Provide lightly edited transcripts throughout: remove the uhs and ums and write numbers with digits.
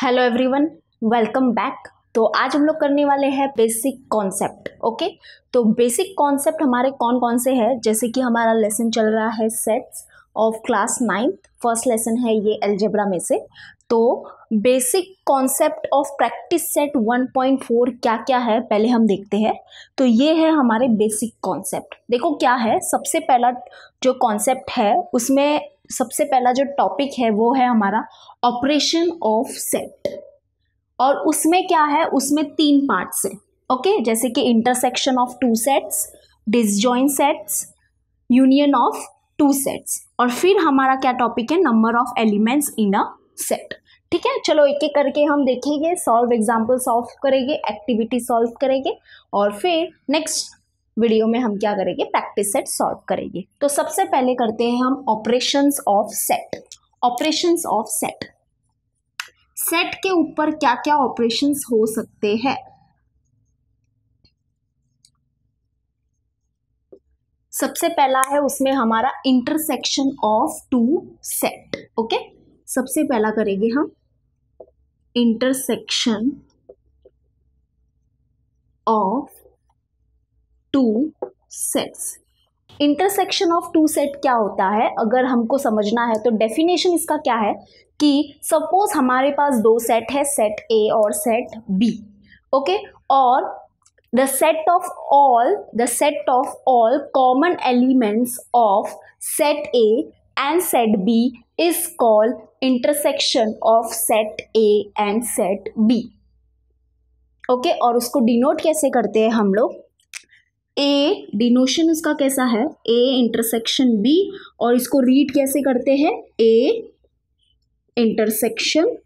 Hello everyone, welcome back. तो आज हम लोग करने वाले हैं बेसिक कॉन्सेप्ट। ओके, तो बेसिक कॉन्सेप्ट हमारे कौन कौन से हैं, जैसे कि हमारा लेसन चल रहा है sets of class 9th। First lesson है ये अलजेब्रा में से। तो basic concept of practice set 1.4 क्या क्या है पहले हम देखते हैं। तो ये है हमारे बेसिक कॉन्सेप्ट। देखो क्या है, सबसे पहला जो कॉन्सेप्ट है उसमें सबसे पहला जो टॉपिक है वो है हमारा ऑपरेशन ऑफ सेट। और उसमें क्या है, उसमें 3 पार्ट्स है। ओके, जैसे कि intersection of 2 sets, disjoint sets, union of 2 sets, और फिर हमारा क्या टॉपिक है, number of elements in a set. ठीक है, चलो एक एक करके हम देखेंगे, सॉल्व एग्जाम्पल सॉल्व करेंगे, एक्टिविटी सॉल्व करेंगे, और फिर नेक्स्ट वीडियो में हम क्या करेंगे, प्रैक्टिस सेट सॉल्व करेंगे। तो सबसे पहले करते हैं हम operations of set. Operations of set, set के ऊपर क्या क्या ऑपरेशंस हो सकते हैं। सबसे पहला है उसमें हमारा इंटरसेक्शन ऑफ 2 सेट। ओके, सबसे पहला करेंगे हम intersection of 2 sets. Intersection of 2 set क्या होता है, अगर हमको समझना है तो डेफिनेशन इसका क्या है कि सपोज हमारे पास 2 सेट है, सेट ए और सेट बी। ओके, और the set of all common elements of set A and set B is called intersection of set A and set B. Okay, और उसको डिनोट कैसे करते हैं हम लोग, ए डिनोशन उसका कैसा है, ए इंटरसेक्शन बी, और इसको रीड कैसे करते हैं, ए इंटरसेक्शन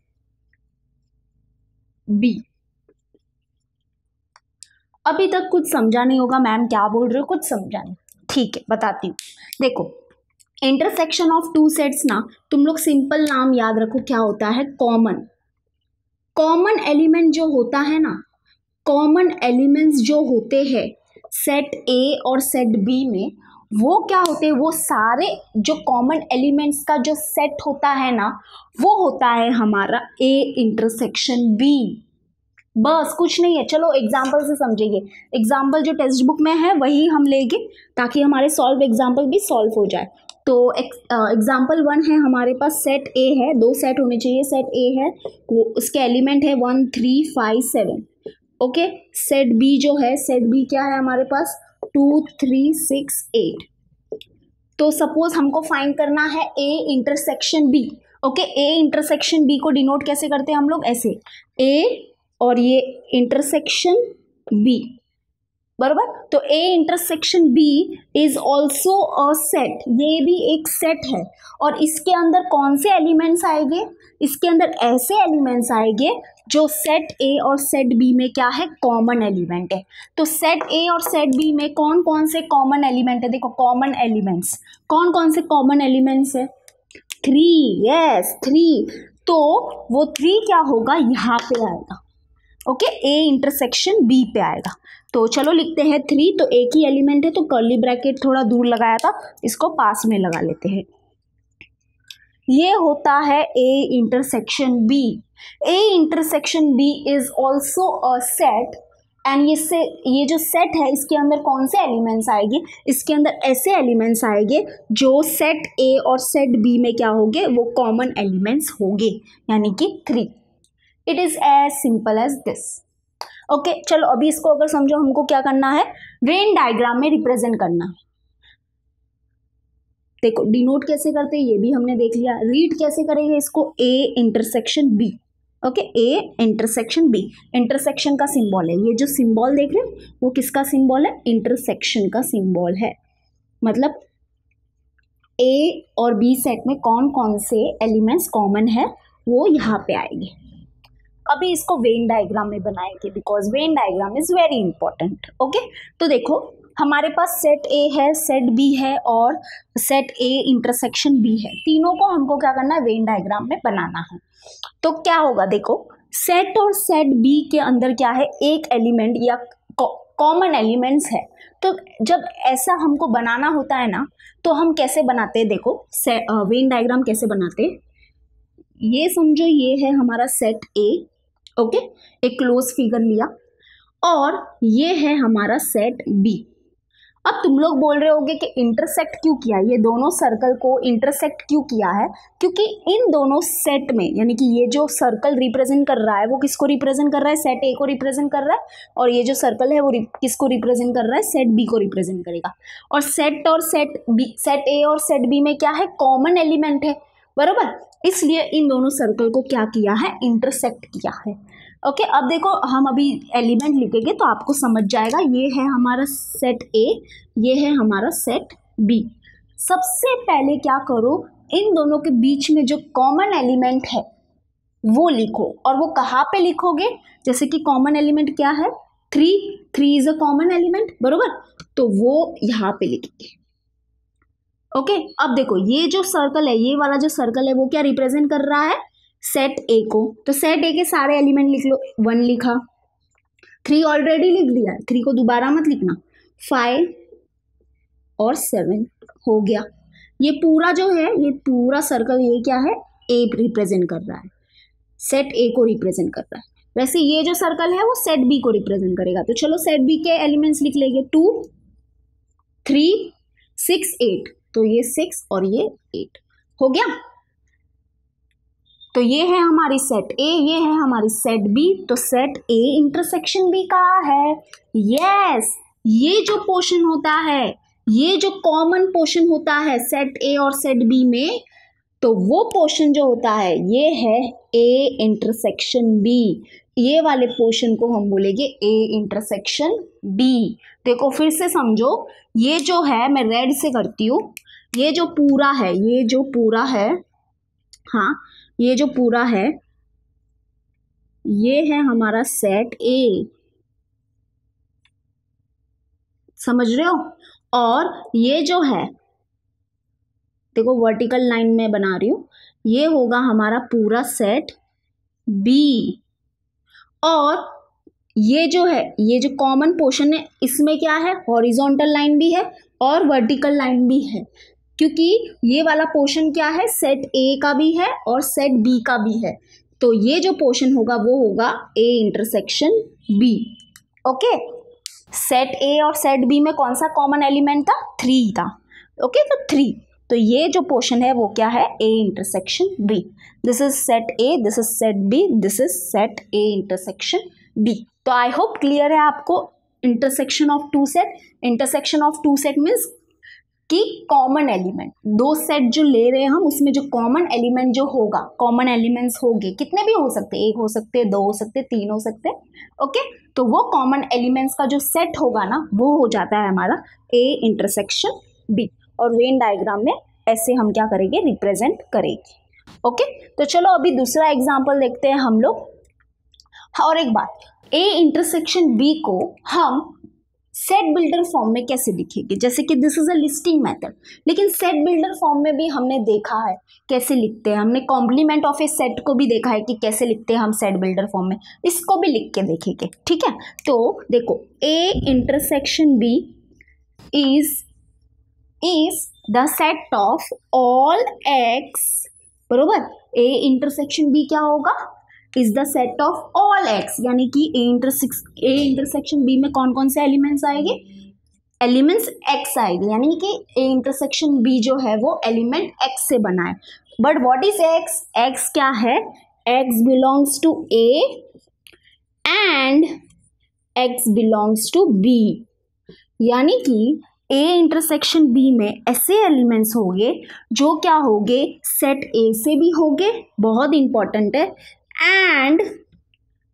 बी। अभी तक कुछ समझा नहीं होगा, मैम क्या बोल रहे हो, कुछ समझा नहीं, ठीक है बताती हूँ। देखो, इंटरसेक्शन ऑफ 2 सेट्स ना, तुम लोग सिंपल नाम याद रखो, क्या होता है, कॉमन एलिमेंट जो होता है ना, कॉमन एलिमेंट्स जो होते हैं सेट ए और सेट बी में, वो क्या होते हैं, वो सारे जो कॉमन एलिमेंट्स का जो सेट होता है ना, वो होता है हमारा ए इंटरसेक्शन बी। बस कुछ नहीं है, चलो एग्जाम्पल से समझेंगे। एग्जाम्पल जो टेक्स्ट बुक में है वही हम लेंगे ताकि हमारे सॉल्व एग्जाम्पल भी सॉल्व हो जाए। तो एग्जाम्पल 1 है हमारे पास, सेट ए है, 2 सेट होने चाहिए, सेट ए है वो उसके एलिमेंट है 1 3 5 7। ओके, सेट बी जो है, सेट बी क्या है हमारे पास, 2 3 6 8। तो सपोज हमको फाइंड करना है A intersection B. Okay, A intersection B को डिनोट कैसे करते हैं हम लोग, ऐसे, ए और ये इंटरसेक्शन बी, बराबर। तो A intersection B is also a set, ये भी एक सेट है, और इसके अंदर कौन से एलिमेंट्स आएंगे, इसके अंदर ऐसे एलिमेंट्स आएंगे जो सेट ए और सेट बी में क्या है, कॉमन एलिमेंट है। तो सेट ए और सेट बी में कौन कौन से कॉमन एलिमेंट है, देखो कॉमन एलिमेंट्स, कौन कौन से कॉमन एलिमेंट्स है, 3, यस 3। तो वो 3 क्या होगा, यहाँ पे आएगा। ओके, ए इंटरसेक्शन बी पे आएगा। तो चलो लिखते हैं 3, तो एक ही एलिमेंट है तो कर्ली ब्रैकेट थोड़ा दूर लगाया था, इसको पास में लगा लेते हैं। ये होता है A intersection B. A intersection B is also a set, and ये जो सेट है इसके अंदर कौन से एलिमेंट्स आएंगे, इसके अंदर ऐसे एलिमेंट्स आएंगे जो सेट ए और सेट बी में क्या होंगे, वो कॉमन एलिमेंट्स होंगे, यानी कि 3। It is as simple as this. Okay, चलो अभी इसको अगर समझो, हमको क्या करना है, वेन डायग्राम में रिप्रेजेंट करना है। देखो डिनोट कैसे करते हैं ये भी हमने देख लिया, रीड कैसे करेंगे इसको, A intersection B. Okay, A intersection B, intersection का सिंबल है, ये जो सिंबल देख रहे हो वो किसका सिंबल है, इंटरसेक्शन का सिंबल है। मतलब ए और बी सेट में कौन कौन से एलिमेंट्स कॉमन है वो यहाँ पे आएंगे। अभी इसको वेन डायग्राम में बनाएंगे, because Venn diagram is very important. Okay, तो देखो हमारे पास सेट ए है, सेट बी है और सेट ए इंटरसेक्शन बी है, तीनों को हमको क्या करना है, वेन डायग्राम में बनाना है। तो क्या होगा, देखो सेट और सेट बी के अंदर क्या है, एक एलिमेंट या कॉमन एलिमेंट्स है। तो जब ऐसा हमको बनाना होता है ना, तो हम कैसे बनाते हैं, देखो वेन डायग्राम कैसे बनाते हैं, ये समझो ये है हमारा सेट ए, ओके, एक क्लोज फिगर लिया, और ये है हमारा सेट बी। अब तुम लोग बोल रहे होगे कि इंटरसेक्ट क्यों किया, ये दोनों सर्कल को इंटरसेक्ट क्यों किया है? क्योंकि इन दोनों सेट में, यानी कि ये जो सर्कल रिप्रेजेंट कर रहा है वो किसको रिप्रेजेंट कर रहा है? सेट ए को रिप्रेजेंट कर रहा है, और ये जो सर्कल है वो किसको रिप्रेजेंट कर रहा है? सेट बी को रिप्रेजेंट करेगा। और सेट बी, सेट ए और सेट बी में क्या है? कॉमन एलिमेंट है, बरोबर, इसलिए इन दोनों सर्कल को क्या किया है? इंटरसेक्ट किया है। ओके, अब देखो हम अभी एलिमेंट लिखेंगे तो आपको समझ जाएगा। ये है हमारा सेट ए, ये है हमारा सेट बी। सबसे पहले क्या करो, इन दोनों के बीच में जो कॉमन एलिमेंट है वो लिखो। और वो कहाँ पे लिखोगे? जैसे कि कॉमन एलिमेंट क्या है? 3 इज अ कॉमन एलिमेंट, बरोबर, तो वो यहाँ पे लिखेंगे। ओके, अब देखो ये जो सर्कल है, ये वाला जो सर्कल है वो क्या रिप्रेजेंट कर रहा है? सेट ए को। तो सेट ए के सारे एलिमेंट लिख लो। 1 लिखा, 3 ऑलरेडी लिख दिया, 3 को दोबारा मत लिखना, 5 और 7 हो गया। ये पूरा जो है, ये पूरा सर्कल, ये क्या है? ए रिप्रेजेंट कर रहा है, सेट ए को रिप्रेजेंट कर रहा है। वैसे ये जो सर्कल है वो सेट बी को रिप्रेजेंट करेगा। तो चलो सेट बी के एलिमेंट्स लिख लेंगे, 2 3 6 8, तो ये 6 और ये 8 हो गया। तो ये है हमारी सेट ए, ये है हमारी सेट बी। तो सेट ए इंटरसेक्शन बी कहाँ है? यस, ये जो पोर्शन होता है, ये जो कॉमन पोर्शन होता है सेट ए और सेट बी में, तो वो पोर्शन जो होता है ये है ए इंटरसेक्शन बी। ये वाले पोर्शन को हम बोलेंगे ए इंटरसेक्शन बी। देखो फिर से समझो, ये जो है मैं रेड से करती हूँ, ये जो पूरा है, ये जो पूरा है, हाँ, ये जो पूरा है ये है हमारा सेट ए, समझ रहे हो? और ये जो है, देखो वर्टिकल लाइन में बना रही हूं, ये होगा हमारा पूरा सेट बी। और ये जो है, ये जो कॉमन पोर्शन है, इसमें क्या है? हॉरिजॉन्टल लाइन भी है और वर्टिकल लाइन भी है, क्योंकि ये वाला पोर्शन क्या है? सेट ए का भी है और सेट बी का भी है। तो ये जो पोर्शन होगा वो होगा A intersection B. Okay, set A और सेट बी में कौन सा कॉमन एलिमेंट था? 3 था। ओके, तो 3, तो ये जो पोर्शन है वो क्या है? A intersection B. This is set A, this is set B, this is set A intersection B. तो आई होप क्लियर है आपको intersection of two set. Intersection of two set means कि कॉमन एलिमेंट, दो set जो ले रहे हैं हम, उसमें जो कॉमन एलिमेंट जो होगा, कॉमन एलिमेंट्स होंगे, कितने भी हो सकते हैं, 1 हो सकते हैं, 2 हो सकते हैं, 3 हो सकते हैं। ओके, तो वो कॉमन एलिमेंट्स का जो सेट होगा ना, वो हो जाता है हमारा ए इंटरसेक्शन बी। और वेन डायग्राम में ऐसे हम क्या करेंगे? रिप्रेजेंट करेंगे। ओके, तो चलो अभी दूसरा एग्जाम्पल देखते हैं हम लोग। और एक बात, ए इंटरसेक्शन बी को हम सेट बिल्डर फॉर्म में कैसे लिखेंगे? जैसे कि this is a listing method, लेकिन सेट बिल्डर फॉर्म में भी हमने देखा है कैसे लिखते हैं। हमने कॉम्प्लीमेंट ऑफ ए सेट को भी देखा है कि कैसे लिखते हैं हम सेट बिल्डर फॉर्म में, इसको भी लिख के देखेंगे, ठीक है? तो देखो, A intersection B is the set of all X, बरोबर। ए इंटरसेक्शन बी क्या होगा? Is the set of all X, यानी कि ए इंटरसेक्शन बी में कौन कौन से एलिमेंट्स आएंगे? एलिमेंट्स एक्स आएंगे, यानी कि ए इंटरसेक्शन बी जो है वो एलिमेंट एक्स से बना है। But what is X? X क्या है? X belongs to A and X belongs to B, यानी कि ए इंटरसेक्शन बी में ऐसे एलिमेंट्स होंगे जो क्या होंगे? सेट ए से भी होंगे, बहुत इंपॉर्टेंट है, एंड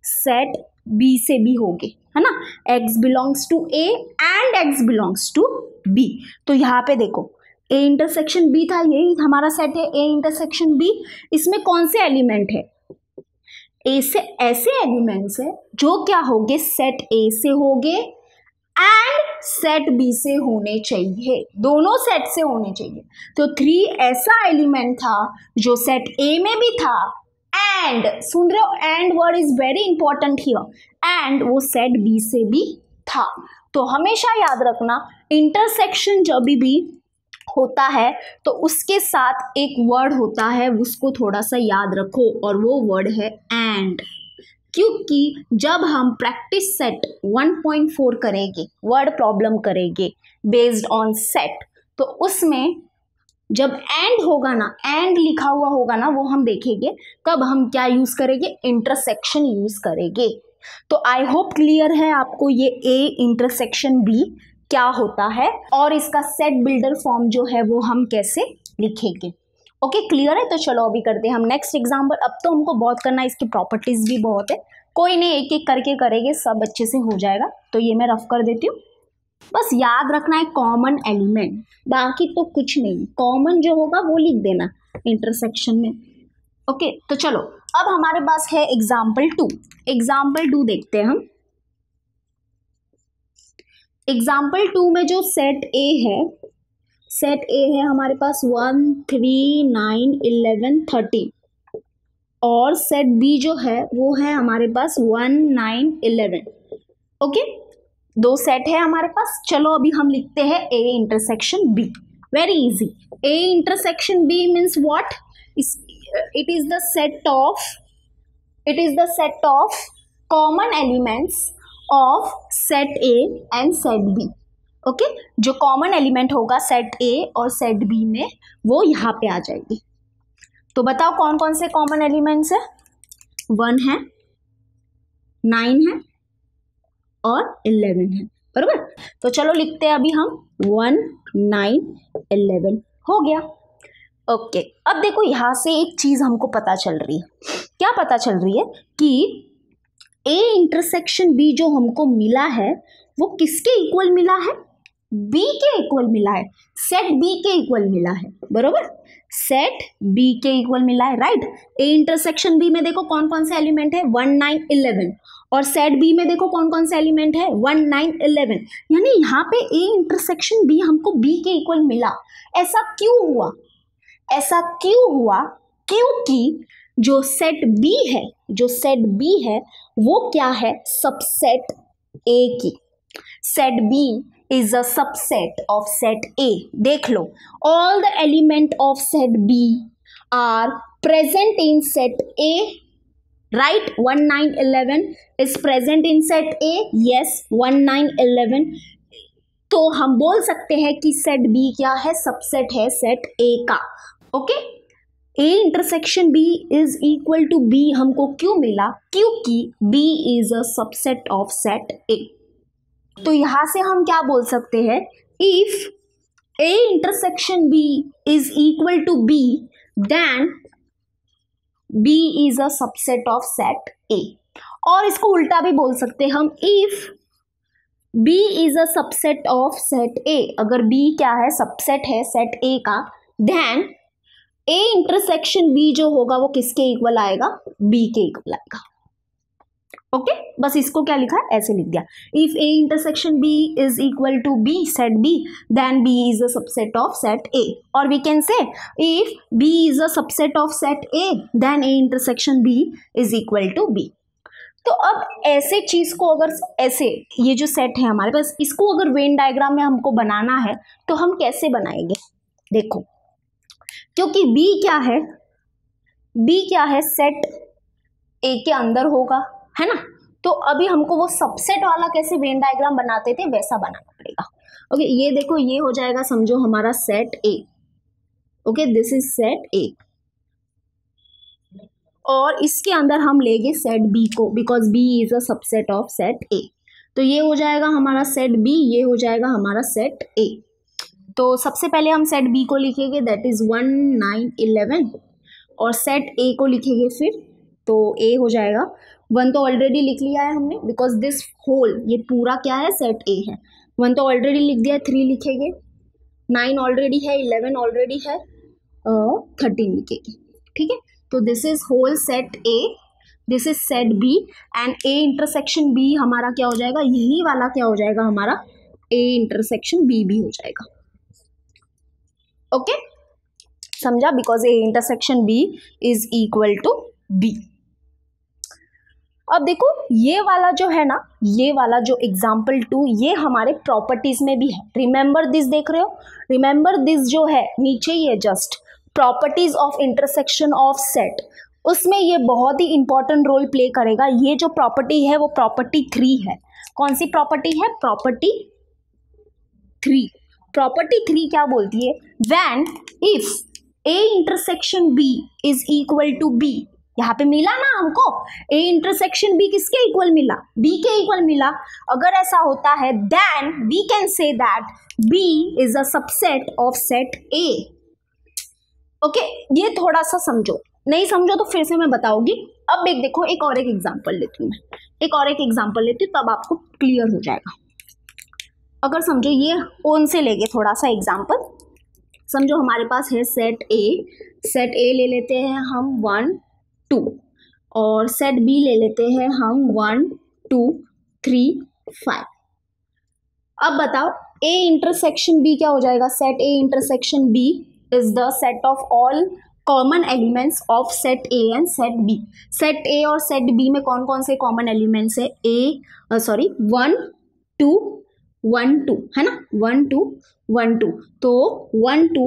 सेट बी से भी होंगे, है ना? X belongs to A and X belongs to B. तो यहाँ पे देखो, ए इंटरसेक्शन बी था, यही हमारा सेट है ए इंटरसेक्शन बी। इसमें कौन से एलिमेंट है? ए से ऐसे एलिमेंट्स है जो क्या होंगे? सेट ए से होंगे एंड सेट बी से होने चाहिए, दोनों सेट से होने चाहिए। तो 3 ऐसा एलिमेंट था जो सेट ए में भी था, एंड, सुन रहे हो, and word is very important here, and वो सेट बी से भी था। तो हमेशा याद रखना, इंटरसेक्शन जब भी होता है तो उसके साथ एक वर्ड होता है, उसको थोड़ा सा याद रखो, और वो वर्ड है एंड। क्योंकि जब हम प्रैक्टिस सेट 1.4 करेंगे, वर्ड प्रॉब्लम करेंगे बेस्ड ऑन सेट, तो उसमें जब एंड होगा ना, एंड लिखा हुआ होगा ना, वो हम देखेंगे कब हम क्या यूज करेंगे, इंटरसेक्शन यूज करेंगे। तो आई होप क्लियर है आपको ये ए इंटरसेक्शन बी क्या होता है और इसका सेट बिल्डर फॉर्म जो है वो हम कैसे लिखेंगे। ओके क्लियर है। तो चलो अभी करते हैं हम नेक्स्ट एग्जाम्पल। अब तो हमको बहुत करना है, इसकी प्रॉपर्टीज भी बहुत है, कोई नहीं एक एक करके करेंगे, सब अच्छे से हो जाएगा। तो ये मैं रफ कर देती हूँ, बस याद रखना है कॉमन एलिमेंट, बाकी तो कुछ नहीं, कॉमन जो होगा वो लिख देना इंटरसेक्शन में। ओके तो चलो अब हमारे पास है एग्जाम्पल 2। एग्जाम्पल 2 देखते हैं हम। एग्जाम्पल 2 में जो सेट ए है, सेट ए है हमारे पास 1 3 9 11 13, और सेट बी जो है वो है हमारे पास 1 9 11। ओके दो सेट है हमारे पास। चलो अभी हम लिखते हैं A intersection B. Very easy. A intersection B means what, it is the set of common elements of set A and set B. Okay जो कॉमन एलिमेंट होगा सेट ए और सेट बी में वो यहाँ पे आ जाएगी। तो बताओ कौन कौन से कॉमन एलिमेंट्स है, 1 है, 9 है और 11 है, बरोबर। तो चलो लिखते हैं अभी हम 1 9 11 हो गया। ओके अब देखो यहाँ से एक चीज हमको पता चल रही है, क्या पता चल रही है कि ए इंटरसेक्शन बी जो हमको मिला है वो किसके इक्वल मिला है, बी के इक्वल मिला है, सेट बी के इक्वल मिला है, बरोबर। सेट बी के इक्वल मिला है, राइट। ए इंटरसेक्शन बी में देखो कौन कौन से एलिमेंट है 1 9 11, और सेट बी में देखो कौन कौन से एलिमेंट है 1 9 11, यानी यहाँ पे ए इंटरसेक्शन बी हमको बी के इक्वल मिला। ऐसा क्यों हुआ, ऐसा क्यों हुआ, क्योंकि जो सेट बी है वो क्या है, सबसेट ए की। Set B is a subset of set A। देख लो all the element of set B are present in set A, right। 1 9 11 is present in set A, yes 1 9 11। तो हम बोल सकते हैं कि सेट B क्या है, सबसेट है सेट A का। Okay A intersection B is equal to B हमको क्यों मिला, क्योंकि B is a subset of set A। तो यहां से हम क्या बोल सकते हैं, if A intersection B is equal to B then B is a subset of set A. और इसको उल्टा भी बोल सकते हैं हम, if B is a subset of set A, अगर बी क्या है, सबसेट है सेट ए का, देन ए इंटरसेक्शन बी जो होगा वो किसके इक्वल आएगा, बी के इक्वल आएगा। ओके बस इसको क्या लिखा है, ऐसे लिख दिया, if A intersection B is equal to B set B then B is a subset of set A, और we can say if B is a subset of set A then A intersection B is equal to B. तो अब ऐसे चीज को अगर ऐसे, ये जो सेट है हमारे पास, इसको अगर वेन डायग्राम में हमको बनाना है तो हम कैसे बनाएंगे, देखो क्योंकि बी क्या है सेट ए के अंदर होगा, है ना। तो अभी हमको वो सबसेट वाला कैसे वेन डायग्राम बनाते थे वैसा बनाना पड़ेगा। ओके ये देखो ये हो जाएगा, समझो हमारा set A. Okay this is set A, और इसके अंदर हम लेंगे सेट बी को, because B is a subset of set A. तो ये हो जाएगा हमारा सेट बी, ये हो जाएगा हमारा सेट ए। तो सबसे पहले हम सेट बी को लिखेंगे, दैट इज 1 9 11, और सेट ए को लिखेंगे फिर, तो ए हो जाएगा 1 तो ऑलरेडी लिख लिया है हमने, बिकॉज दिस होल ये पूरा क्या है, सेट ए है। 1 तो ऑलरेडी लिख दिया है, 3 लिखेंगे, 9 ऑलरेडी है, 11 ऑलरेडी है, 13 लिखेंगे, ठीक है। तो this is whole set A, this is set B, and A intersection B हमारा क्या हो जाएगा, यही वाला क्या हो जाएगा हमारा ए इंटरसेक्शन बी भी हो जाएगा। ओके समझा, because A intersection B is equal to B. अब देखो ये वाला जो है ना, ये वाला जो एग्जाम्पल 2 ये हमारे प्रॉपर्टीज में भी है। रिमेंबर दिस देख रहे हो, रिमेंबर दिस जो है नीचे ही है just, properties of intersection of set, उसमें ये बहुत ही इंपॉर्टेंट रोल प्ले करेगा। ये जो प्रॉपर्टी है वो प्रॉपर्टी 3 है। कौन सी प्रॉपर्टी है? प्रॉपर्टी 3। प्रॉपर्टी 3 क्या बोलती है? When if A intersection B is equal to B, यहाँ पे मिला ना हमको, A इंटरसेक्शन B किसके इक्वल मिला? B के इक्वल मिला। अगर ऐसा होता है then we can say that B is a subset of set A। Okay, ये थोड़ा सा समझो, नहीं समझो तो फिर से मैं बताऊंगी। अब देखो एक और एक एग्जांपल लेती हूँ मैं, एक और एक एग्जांपल लेती हूँ, तब आपको क्लियर हो जाएगा। अगर समझो ये ओन से लेके थोड़ा सा एग्जांपल समझो, हमारे पास है सेट ए ले लेते हैं हम 1 2, और सेट बी ले लेते हैं हम 1 2 3 5। अब बताओ ए इंटरसेक्शन बी क्या हो जाएगा? Set A intersection B is the set of all common elements of set A and set B. Set A और सेट बी में कौन कौन से कॉमन एलिमेंट्स है? 1 2 1 2 है ना, 1 2 1 2, तो 1 2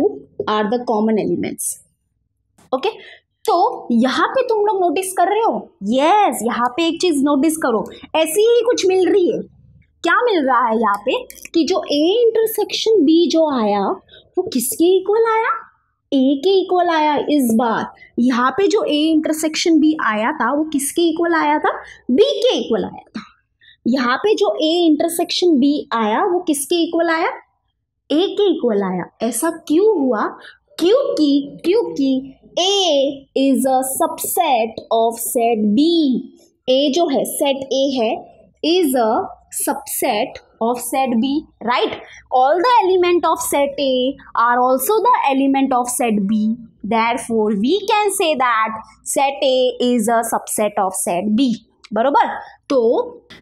are the common elements. Okay, तो यहाँ पे तुम लोग नोटिस कर रहे हो? यस, यहाँ पे एक चीज नोटिस करो, ऐसी ही कुछ मिल रही है। क्या मिल रहा है यहाँ पे कि जो ए इंटरसेक्शन बी जो आया वो किसके इक्वल आया? ए के इक्वल आया। इस बार यहाँ पे जो ए इंटरसेक्शन बी आया था वो किसके इक्वल आया था? बी के इक्वल आया था। यहाँ पे जो ए इंटरसेक्शन बी आया वो किसके इक्वल आया? ए के इक्वल आया। ऐसा क्यों हुआ? क्योंकि A is a subset of set B. A जो है सेट ए है is a subset of set B, right? All the element of set A are also the element of set B. Therefore, we can say that set A is a subset of set B. बरोबर? तो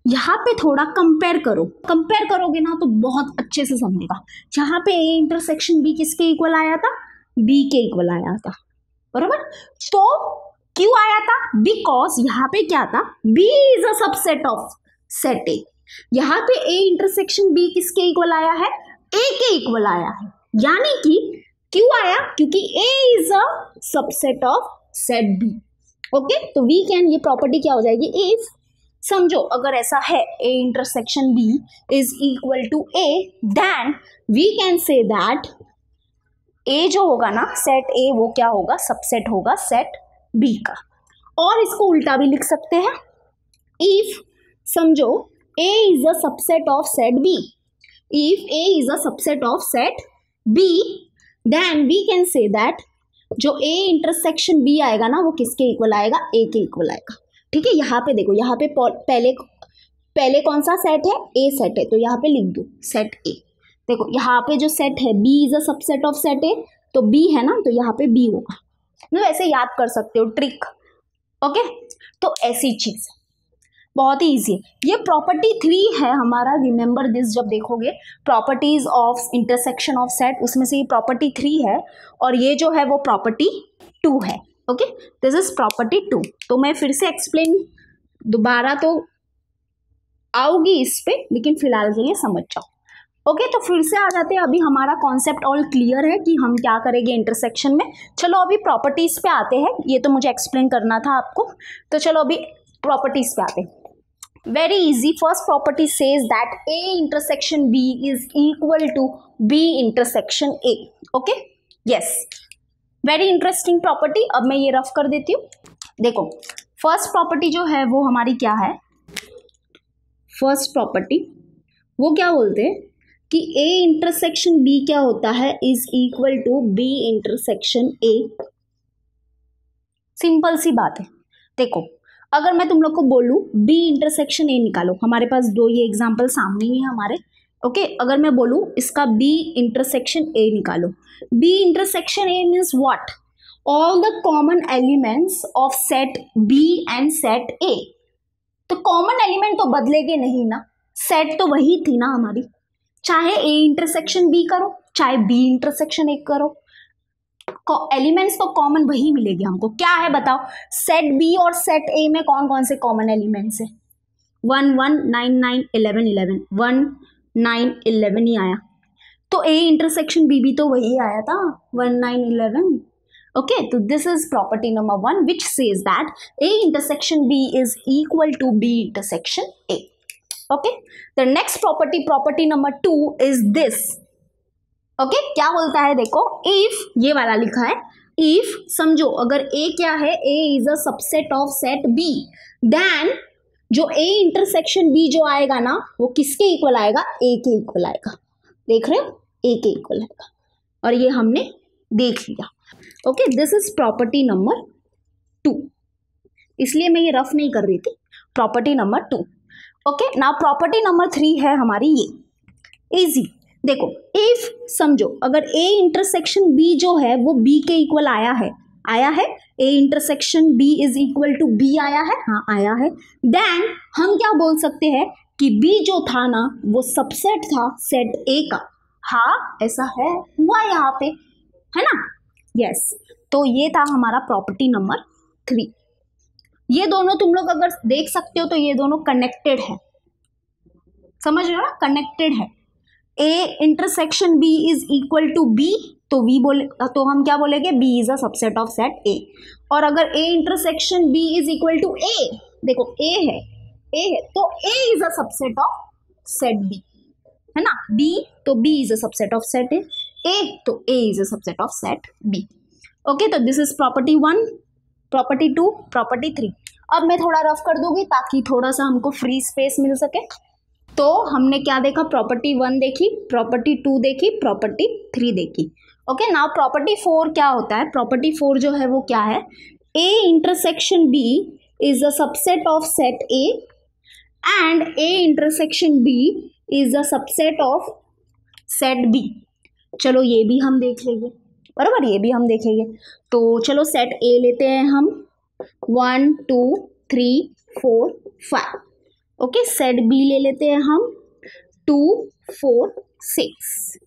यहाँ पे थोड़ा compare करो, compare करोगे ना तो बहुत अच्छे से समझेगा। यहाँ पे A इंटरसेक्शन B किसके इक्वल आया था? B के इक्वल आया था, बरोबर? तो क्यों आया था? बिकॉज यहाँ पे क्या था? B is a subset of set A। यहाँ पे A इंटरसेक्शन B किसके इक्वल आया है? A के इक्वल आया है। यानी कि क्यों आया? क्योंकि A is a subset of set B। Okay, तो वी कैन, ये प्रॉपर्टी क्या हो जाएगी? इफ समझो अगर ऐसा है A intersection B is equal to A, then we can say that A जो होगा ना सेट A वो क्या होगा? सबसेट होगा सेट B का। और इसको उल्टा भी लिख सकते हैं। इफ समझो A is a subset of set B. If A is a subset of set B, then we can say that जो A इंटरसेक्शन B आएगा ना वो किसके इक्वल आएगा? A के इक्वल आएगा। ठीक है, यहाँ पे देखो, यहाँ पे पहले कौन सा सेट है? A सेट है, तो यहाँ पे लिख दो सेट A। देखो यहाँ पे जो सेट है B is a subset of set A, तो B है ना, तो यहाँ पे B होगा। तो ऐसे याद कर सकते हो, ट्रिक। ओके, तो ऐसी चीज बहुत ही ईजी है। ये प्रॉपर्टी 3 है हमारा, रिमेंबर दिस। जब देखोगे properties of intersection of set, उसमें से ये प्रॉपर्टी 3 है और ये जो है वो प्रॉपर्टी 2 है। Okay, this is property 2। तो मैं फिर से एक्सप्लेन दोबारा तो आऊंगी इस पे, लेकिन फिलहाल के लिए समझ जाओ। ओके, तो फिर से आ जाते हैं। अभी हमारा कॉन्सेप्ट ऑल क्लियर है कि हम क्या करेंगे इंटरसेक्शन में। चलो अभी प्रॉपर्टीज पे आते हैं, ये तो मुझे एक्सप्लेन करना था आपको। तो चलो अभी प्रॉपर्टीज पे आते हैं। Very easy. First property says that A intersection B is equal to B intersection A. Okay? Yes. Very interesting property. अब मैं ये रफ कर देती हूँ। देखो फर्स्ट प्रॉपर्टी जो है वो हमारी क्या है? फर्स्ट प्रॉपर्टी वो क्या बोलते हैं कि A इंटरसेक्शन B क्या होता है? Is equal to B intersection A। Simple सी बात है। देखो अगर मैं तुम लोग को बोलूँ B इंटरसेक्शन A निकालो, हमारे पास दो ये एग्जाम्पल सामने ही है हमारे। ओके, अगर मैं बोलूँ इसका B इंटरसेक्शन A निकालो, B intersection A means what? All the common elements of set B and set A। तो कॉमन एलिमेंट तो बदलेगे नहीं ना, सेट तो वही थी ना हमारी। चाहे A इंटरसेक्शन B करो, चाहे B इंटरसेक्शन A करो, एलिमेंट्स तो कॉमन वही मिलेगी हमको। क्या है बताओ, सेट बी और सेट ए में कौन कौन से कॉमन एलिमेंट्स है? 1 1 9 9 11 11 1 9 11 ही आया, तो ए इंटरसेक्शन बी भी तो वही आया था 1 9 11। ओके, तो this is property number 1 which says that A intersection B is equal to B intersection A. Okay, the next property number 2 is this. Okay, क्या बोलता है देखो, इफ, ये वाला लिखा है, इफ समझो अगर ए क्या है, A is a subset of set B, then जो ए इंटरसेक्शन बी जो आएगा ना वो किसके इक्वल आएगा? ए के इक्वल आएगा। देख रहे हो, ए के इक्वल आएगा, और ये हमने देख लिया। Okay, this is property number 2, इसलिए मैं ये रफ नहीं कर रही थी, property number 2। Okay, now property number 3 है हमारी ये, इजी। देखो, इफ समझो अगर ए इंटरसेक्शन बी जो है वो बी के इक्वल आया है A intersection B is equal to B आया है, हाँ आया है, देन हम क्या बोल सकते हैं कि बी जो था ना वो सबसेट था सेट ए का। हाँ ऐसा है, हुआ यहाँ पे, है ना? यस, तो ये था हमारा प्रॉपर्टी नंबर 3। ये दोनों तुम लोग अगर देख सकते हो तो ये दोनों कनेक्टेड है, समझ रहे हो ना, कनेक्टेड है। A intersection B is equal to B, तो वी बोले तो हम क्या बोलेंगे, B is a subset of set A. और अगर A intersection B is equal to A, देखो ए है तो A is a subset of set B, है ना? बी तो B is a subset of set A तो A is a subset of set B. Okay, तो this is property 1, property 2, property 3। अब मैं थोड़ा रफ कर दूंगी ताकि थोड़ा सा हमको फ्री स्पेस मिल सके। तो हमने क्या देखा, प्रॉपर्टी 1 देखी, प्रॉपर्टी 2 देखी, प्रॉपर्टी 3 देखी। ओके, नाउ प्रॉपर्टी 4 क्या होता है? प्रॉपर्टी 4 जो है वो क्या है, A intersection B is a subset of set A and A intersection B is a subset of set B. चलो ये भी हम देख लेंगे, बराबर, ये भी हम देखेंगे। तो चलो सेट ए लेते हैं हम, 1 2 3 4 5। ओके, सेट बी ले लेते हैं हम, 2 4 6।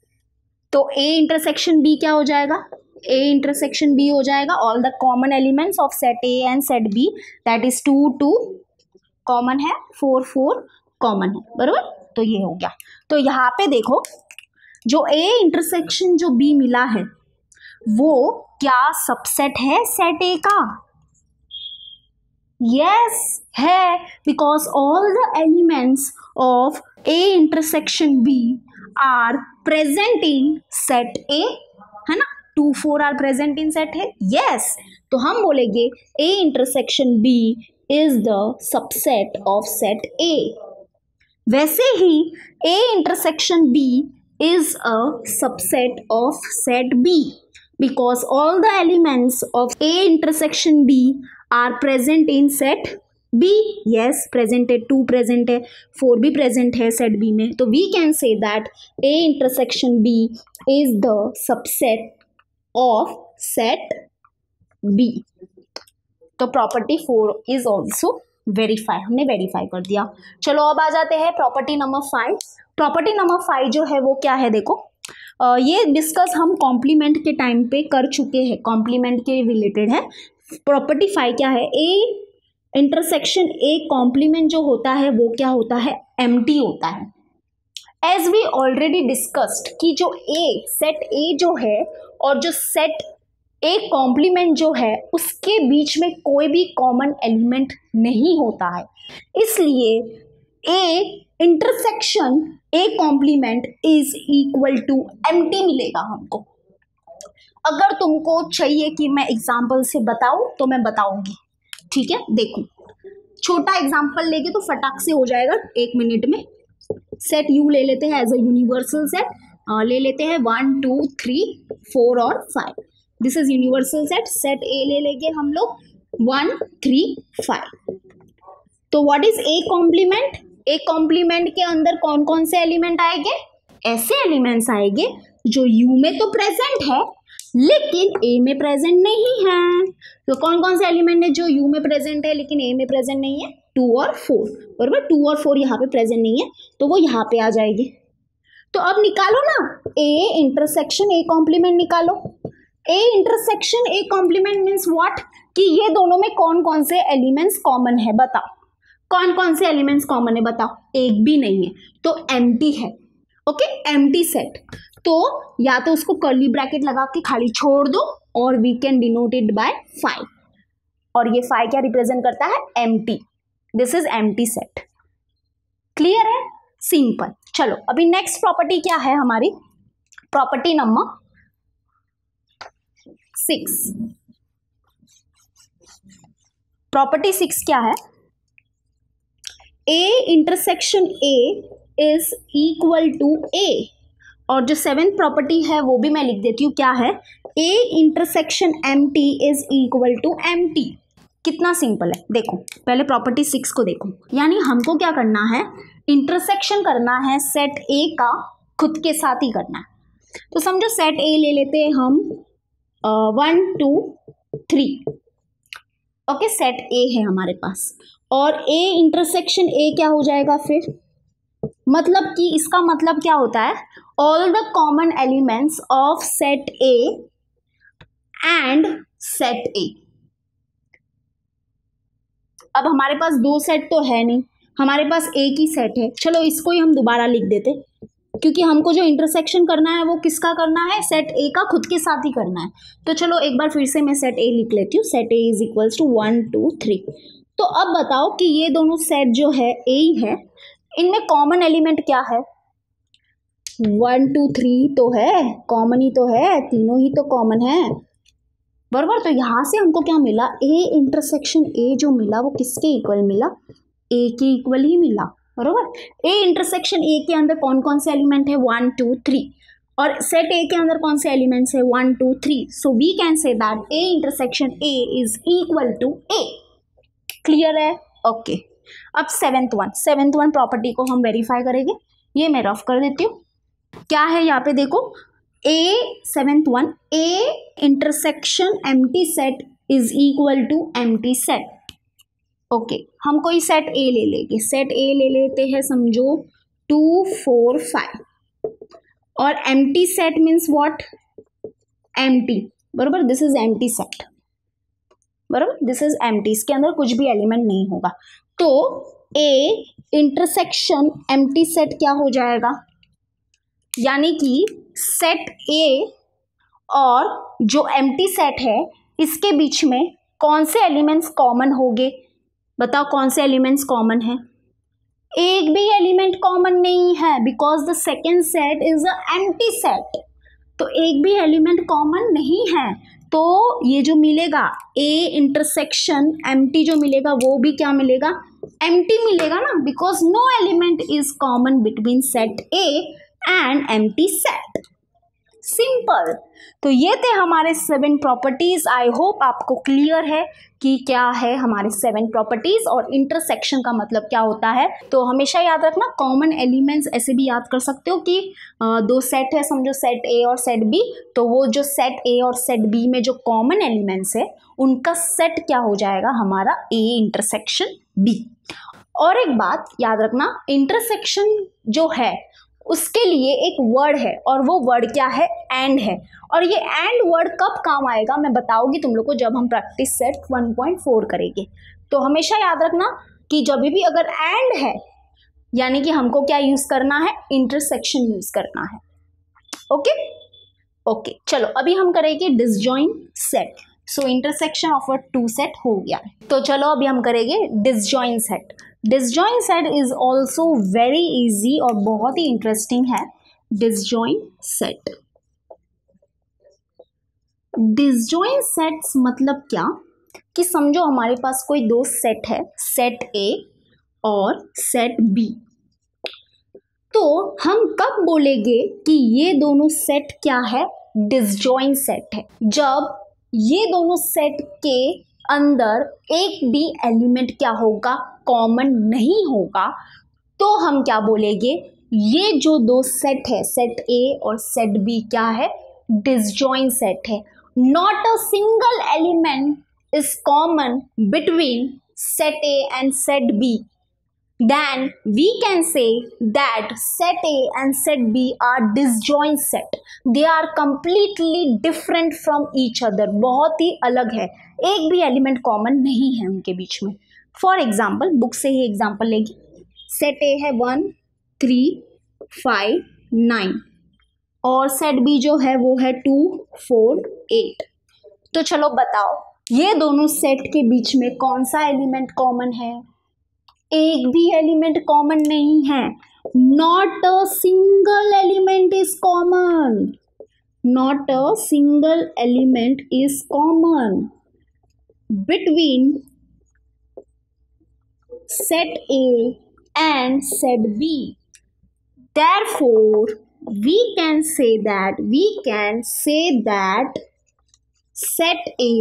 तो ए इंटरसेक्शन बी क्या हो जाएगा? ए इंटरसेक्शन बी हो जाएगा all the common elements of set A and set B, that is 2 2 common है, 4 4 कॉमन है, बराबर। तो ये हो गया। तो यहाँ पे देखो, जो ए इंटरसेक्शन जो बी मिला है वो क्या सबसेट है सेट ए का? यस है, because all the elements of A intersection B are present in set A, है ना? 2 4 आर प्रेजेंट इन सेट है, यस। तो हम बोलेंगे A intersection B is the subset of set A. वैसे ही A intersection B is a subset of set B because all the elements of A intersection B are present in set B. Yes, present है, 2 present है, 4 भी present है set B में। तो we can say that A intersection B is the subset of set B. तो property 4 is also verify, हमने verify कर दिया। चलो अब आ जाते हैं प्रॉपर्टी नंबर 5। प्रॉपर्टी नंबर 5 जो है वो क्या है, देखो ये डिस्कस हम कॉम्प्लीमेंट के टाइम पे कर चुके हैं, कॉम्प्लीमेंट के रिलेटेड है। प्रॉपर्टी 5 क्या है, ए इंटरसेक्शन ए कॉम्प्लीमेंट जो होता है वो क्या होता है, एम्प्टी होता है। एज वी ऑलरेडी डिस्कस्ड कि जो ए सेट ए जो है और जो सेट ए कॉम्प्लीमेंट जो है उसके बीच में कोई भी कॉमन एलिमेंट नहीं होता है, इसलिए A intersection A complement is equal to empty मिलेगा हमको। अगर तुमको चाहिए कि मैं एग्जाम्पल से बताऊं तो मैं बताऊंगी, ठीक है? देखो, छोटा एग्जाम्पल लेके तो फटाक से हो जाएगा 1 मिनट में। सेट यू ले लेते हैं एज अ यूनिवर्सल सेट, ले लेते हैं 1 2 3 4 और 5। This is universal set. Set A ले लेंगे हम लोग 1 3 5। तो what is A complement? A complement के अंदर कौन कौन से एलिमेंट आएंगे? ऐसे एलिमेंट्स आएंगे जो यू में तो प्रेजेंट है लेकिन ए में प्रेजेंट नहीं है। तो कौन कौन से एलिमेंट है जो यू में प्रेजेंट है लेकिन ए में प्रेजेंट नहीं है? 2 और 4, बराबर। 2 और 4 यहाँ पे प्रेजेंट नहीं है तो वो यहाँ पे आ जाएगी। तो अब निकालो ना, ए इंटरसेक्शन ए कॉम्प्लीमेंट निकालो। A intersection A complement means what, कि ये दोनों में कौन कौन से एलिमेंट्स कॉमन है, बताओ कौन कौन से एलिमेंट्स कॉमन है, बताओ। एक भी नहीं है तो एम्प्टी है। ओके, एम्प्टी सेट, तो या तो उसको कर्ली ब्रैकेट लगा के खाली छोड़ दो और we can denote it by five, और ये फाइव क्या रिप्रेजेंट करता है, empty. This is empty set. Clear है, सिंपल। चलो अभी नेक्स्ट प्रॉपर्टी क्या है हमारी, प्रॉपर्टी नंबर 6। प्रॉपर्टी 6 क्या है, A intersection A is equal to A, और जो 7th प्रॉपर्टी है वो भी मैं लिख देती हूँ, क्या है, A intersection empty is equal to empty. कितना सिंपल है, देखो पहले प्रॉपर्टी 6 को देखो, यानी हमको क्या करना है, इंटरसेक्शन करना है सेट ए का खुद के साथ ही करना है। तो समझो सेट ए ले लेते हैं हम 1 2 3। ओके, सेट ए है हमारे पास, और ए इंटरसेक्शन ए क्या हो जाएगा फिर, मतलब कि इसका मतलब क्या होता है, all the common elements of set A and set ए। अब हमारे पास दो सेट तो है नहीं, हमारे पास एक ही सेट है। चलो इसको ही हम दोबारा लिख देते, क्योंकि हमको जो इंटरसेक्शन करना है वो किसका करना है, सेट ए का खुद के साथ ही करना है। तो चलो एक बार फिर से मैं सेट ए लिख लेती हूँ, set A is equals to 1 2 3। तो अब बताओ कि ये दोनों सेट जो है ए ही है, इनमें कॉमन एलिमेंट क्या है, 1 2 3 तो है, कॉमन ही तो है, तीनों ही तो कॉमन है, बराबर। तो यहाँ से हमको क्या मिला, ए इंटरसेक्शन ए जो मिला वो किसके इक्वल मिला, ए के इक्वल ही मिला, बराबर। ए इंटरसेक्शन ए के अंदर कौन कौन से एलिमेंट है, 1 2 3, और सेट ए के अंदर कौन से एलिमेंट्स है, 1 2 3। So we can say that A intersection A is equal to A. Clear है, ओके। अब 7th वन प्रॉपर्टी को हम वेरीफाई करेंगे, ये मैं रफ कर देती हूँ। क्या है यहाँ पे देखो, A 7th one, A intersection empty set is equal to empty set. Okay, हम कोई सेट ए ले लेंगे, सेट ए ले लेते हैं समझो 2 4 5, और empty set means what, empty, बराबर। दिस इज एम्प्टी सेट, बराबर, दिस इज एम्प्टी, इसके अंदर कुछ भी एलिमेंट नहीं होगा। तो ए इंटरसेक्शन एम्प्टी सेट क्या हो जाएगा, यानी कि सेट ए और जो एम्प्टी सेट है इसके बीच में कौन से एलिमेंट्स कॉमन होंगे, बताओ कौन से एलिमेंट्स कॉमन है, एक भी एलिमेंट कॉमन नहीं है, because the second set is a empty set. तो एक भी एलिमेंट कॉमन नहीं है, तो ये जो मिलेगा ए इंटरसेक्शन एम्प्टी जो मिलेगा वो भी क्या मिलेगा, एम्प्टी मिलेगा ना, because no element is common between set A and empty set. Simple. तो ये थे हमारे 7 प्रॉपर्टीज। आई होप आपको क्लियर है कि क्या है हमारे 7 प्रॉपर्टीज और इंटरसेक्शन का मतलब क्या होता है। तो हमेशा याद रखना, कॉमन एलिमेंट्स ऐसे भी याद कर सकते हो कि दो सेट है, समझो सेट ए और सेट बी, तो वो जो सेट ए और सेट बी में जो कॉमन एलिमेंट्स है उनका सेट क्या हो जाएगा, हमारा ए इंटरसेक्शन बी। और एक बात याद रखना, इंटरसेक्शन जो है उसके लिए एक वर्ड है, और वो वर्ड क्या है, एंड है। और ये एंड वर्ड कब काम आएगा मैं बताऊंगी तुम लोग को जब हम प्रैक्टिस सेट 1.4 करेंगे। तो हमेशा याद रखना कि जब भी अगर एंड है यानी कि हमको क्या यूज करना है, इंटरसेक्शन यूज करना है। ओके ओके, चलो अभी हम करेंगे disjoint set. So intersection of a two set हो गया। तो चलो अभी हम करेंगे disjoint set. Disjoint set is also very easy और बहुत ही इंटरेस्टिंग है। डिसजॉइन सेट, डिसजॉइन सेट्स मतलब क्या, कि समझो हमारे पास कोई दो सेट है, सेट ए और सेट बी। तो हम कब बोलेंगे कि ये दोनों सेट क्या है, डिसजॉइन सेट है, जब ये दोनों सेट के अंदर एक भी एलिमेंट क्या होगा, कॉमन नहीं होगा। तो हम क्या बोलेंगे, ये जो दो सेट है, सेट ए और सेट बी क्या है, डिसजॉइन सेट है। Not a single element is common between set A and set B. then we can say that set A and set B are disjoint set. They are completely different from each other. बहुत ही अलग है, एक भी element common नहीं है उनके बीच में. For example, book से ही एग्जाम्पल लेगी. सेट ए है 1 3 5 9 और सेट बी जो है वो है 2 4 8. तो चलो बताओ ये दोनों सेट के बीच में कौन सा एलिमेंट कॉमन है? एक भी एलिमेंट कॉमन नहीं है. Not a single element is common. Not a single element is common between set A and set B. Therefore, we can say that set A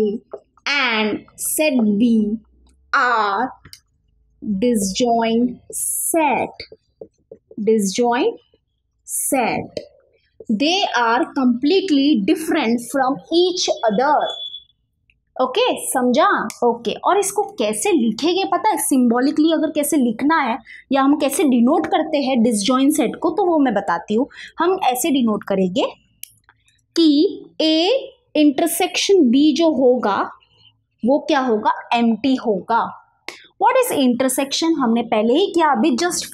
and set B are disjoint set. Disjoint set. They are completely different from each other. Okay समझा? Okay और इसको कैसे लिखेंगे पता है? Symbolically अगर कैसे लिखना है या हम कैसे डिनोट करते हैं डिसजॉइंट सेट को, तो वो मैं बताती हूँ. हम ऐसे डिनोट करेंगे कि ए इंटरसेक्शन बी जो होगा वो क्या होगा? एम्प्टी होगा. What is intersection? हमने पहले ही किया, अभी जस्ट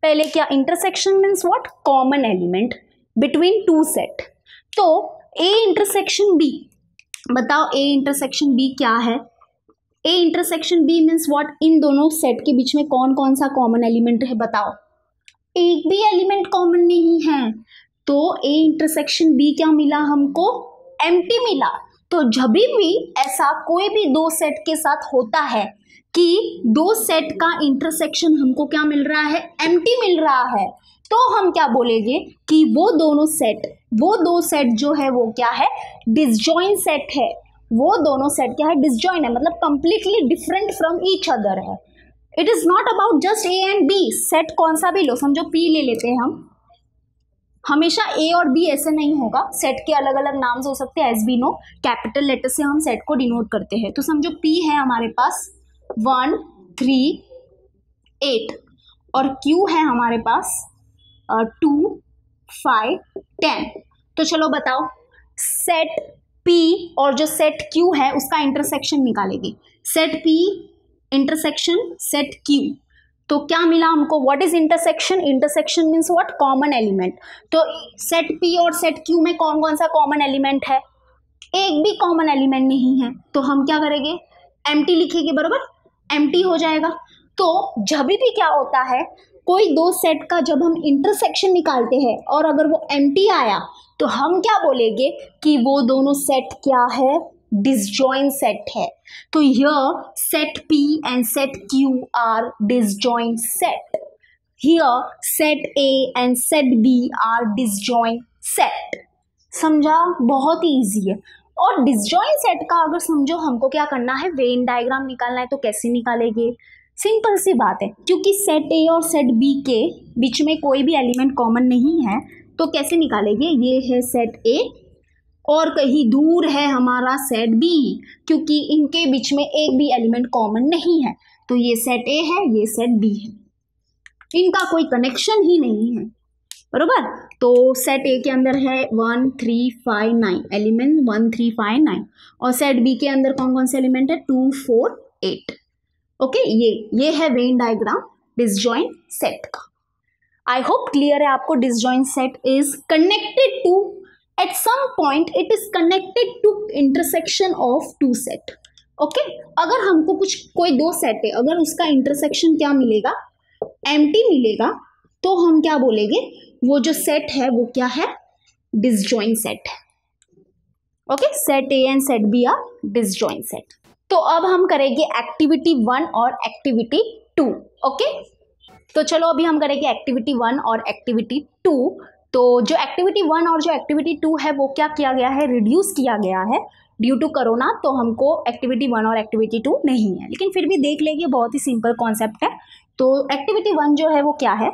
पहले क्या. Intersection means what? Common element between two set. तो ए इंटरसेक्शन बी, बताओ ए इंटरसेक्शन बी क्या है? A intersection B means what? इन दोनों सेट के बीच में कौन कौन सा कॉमन एलिमेंट है बताओ? एक भी एलिमेंट कॉमन नहीं है. तो ए इंटरसेक्शन बी क्या मिला हमको? एम्प्टी मिला. तो जब भी ऐसा कोई भी दो सेट के साथ होता है कि दो सेट का इंटरसेक्शन हमको क्या मिल रहा है? एम्प्टी मिल रहा है, तो हम क्या बोलेंगे कि वो दो सेट जो है वो क्या है? डिसजॉइंट सेट है. वो दोनों सेट क्या है? डिसजॉइंट है, मतलब completely different from each other है. It is not about just A and B. Set कौन सा भी लो, समझो पी ले लेते हैं हम. हमेशा ए और बी ऐसे नहीं होगा, सेट के अलग अलग नाम हो सकते हैं. As we know, capital letter से हम सेट को डिनोट करते हैं. तो समझो पी है हमारे पास 1 3 8 और क्यू है हमारे पास 2 5 10. तो चलो बताओ सेट P और जो सेट Q है उसका इंटरसेक्शन निकालेगी. Set P intersection set Q. तो क्या मिला हमको? What is intersection? Intersection means what? Common element. तो सेट P और सेट Q में कौन कौन सा कॉमन एलिमेंट है? एक भी कॉमन एलिमेंट नहीं है. तो हम क्या करेंगे? एम्प्टी लिखेंगे, बरोबर? एम्प्टी हो जाएगा. तो जब भी क्या होता है, कोई दो सेट का जब हम इंटरसेक्शन निकालते हैं और अगर वो एम्प्टी आया तो हम क्या बोलेंगे कि वो दोनों सेट क्या है? डिसजॉइंट सेट है. तो here set P and set Q are disjoint set. Here set A and set B are disjoint set. समझा? बहुत ही इजी है. और डिसजॉइंट सेट का अगर समझो हमको क्या करना है, वेन डायग्राम निकालना है, तो कैसे निकालेंगे? सिंपल सी बात है, क्योंकि सेट ए और सेट बी के बीच में कोई भी एलिमेंट कॉमन नहीं है, तो कैसे निकालेंगे? ये है सेट ए और कहीं दूर है हमारा सेट बी, क्योंकि इनके बीच में एक भी एलिमेंट कॉमन नहीं है. तो ये सेट ए है, ये सेट बी है, इनका कोई कनेक्शन ही नहीं है, बरोबर? तो सेट ए के अंदर है 1 3 5 9 एलिमेंट 1 3 5 9 और सेट बी के अंदर कौन कौन से एलिमेंट है? 2 4 8. ओके ये है वेन डायग्राम डिसजॉइंट सेट का. आई होप क्लियर है आपको. Disjoint set is connected to at some point, it is connected to intersection of two set. Okay अगर हमको कोई दो सेट है, अगर उसका इंटरसेक्शन क्या मिलेगा? एम्प्टी मिलेगा, तो हम क्या बोलेंगे? वो जो सेट है वो क्या है? डिसजॉइंट सेट है. Okay set A and set B are disjoint set. तो अब हम करेंगे एक्टिविटी 1 और एक्टिविटी 2. ओके तो चलो अभी हम करेंगे एक्टिविटी 1 और एक्टिविटी 2. तो जो एक्टिविटी 1 और जो एक्टिविटी 2 है वो क्या किया गया है? रिड्यूस किया गया है ड्यू टू कोरोना. तो हमको एक्टिविटी 1 और एक्टिविटी 2 नहीं है, लेकिन फिर भी देख लेंगे, बहुत ही सिंपल कॉन्सेप्ट है. तो एक्टिविटी 1 जो है वो क्या है?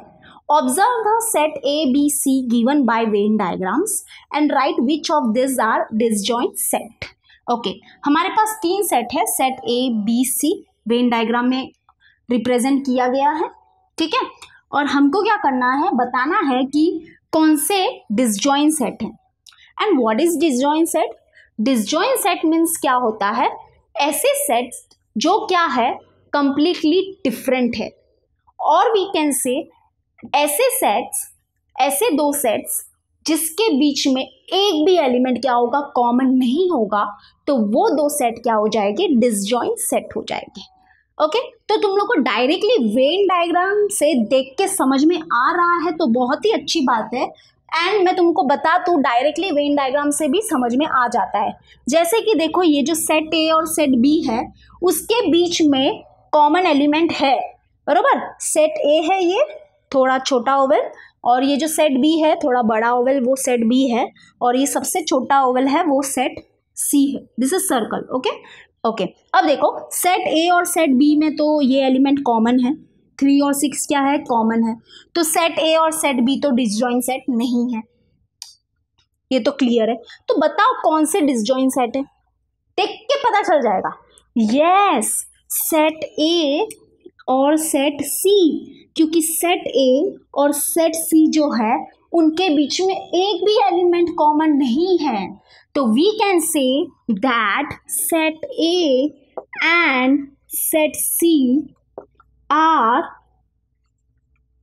Observe the set A B C given by Venn diagrams and write which of this are disjoint set. Okay हमारे पास तीन सेट है, set A B C Venn diagram में रिप्रेजेंट किया गया है. ठीक है। और हमको क्या करना है, बताना है कि कौन से डिसजॉइंट सेट हैं। And what is disjoint set? Disjoint set means क्या होता है, ऐसे सेट्स जो क्या है कंप्लीटली डिफरेंट है, और वी कैन से ऐसे सेट्स, ऐसे दो सेट्स जिसके बीच में एक भी एलिमेंट क्या होगा, कॉमन नहीं होगा, तो वो दो सेट क्या हो जाएंगे, डिसजॉइंट सेट हो जाएंगे। ओके तो तुम लोग को डायरेक्टली वेन डायग्राम से देख के समझ में आ रहा है तो बहुत ही अच्छी बात है। एंड मैं तुमको बता दूं, डायरेक्टली वेन डायग्राम से भी समझ में आ जाता है। जैसे कि देखो ये जो सेट ए और सेट बी है उसके बीच में कॉमन एलिमेंट है, बरोबर। सेट ए है ये थोड़ा छोटा ओवल, और ये जो सेट बी है थोड़ा बड़ा ओवल, वो सेट बी है, और ये सबसे छोटा ओवल है वो सेट सी है। This is circle. ओके अब देखो सेट ए और सेट बी में तो ये एलिमेंट कॉमन है, 3 और 6 क्या है, कॉमन है, तो सेट ए और सेट बी तो डिसजॉइंट सेट नहीं है, ये तो क्लियर है। तो बताओ कौन से डिसजॉइंट सेट है, देख के पता चल जाएगा। यस, सेट ए और सेट सी, क्योंकि सेट ए और सेट सी जो है उनके बीच में एक भी एलिमेंट कॉमन नहीं है, तो we can say that set A and set C are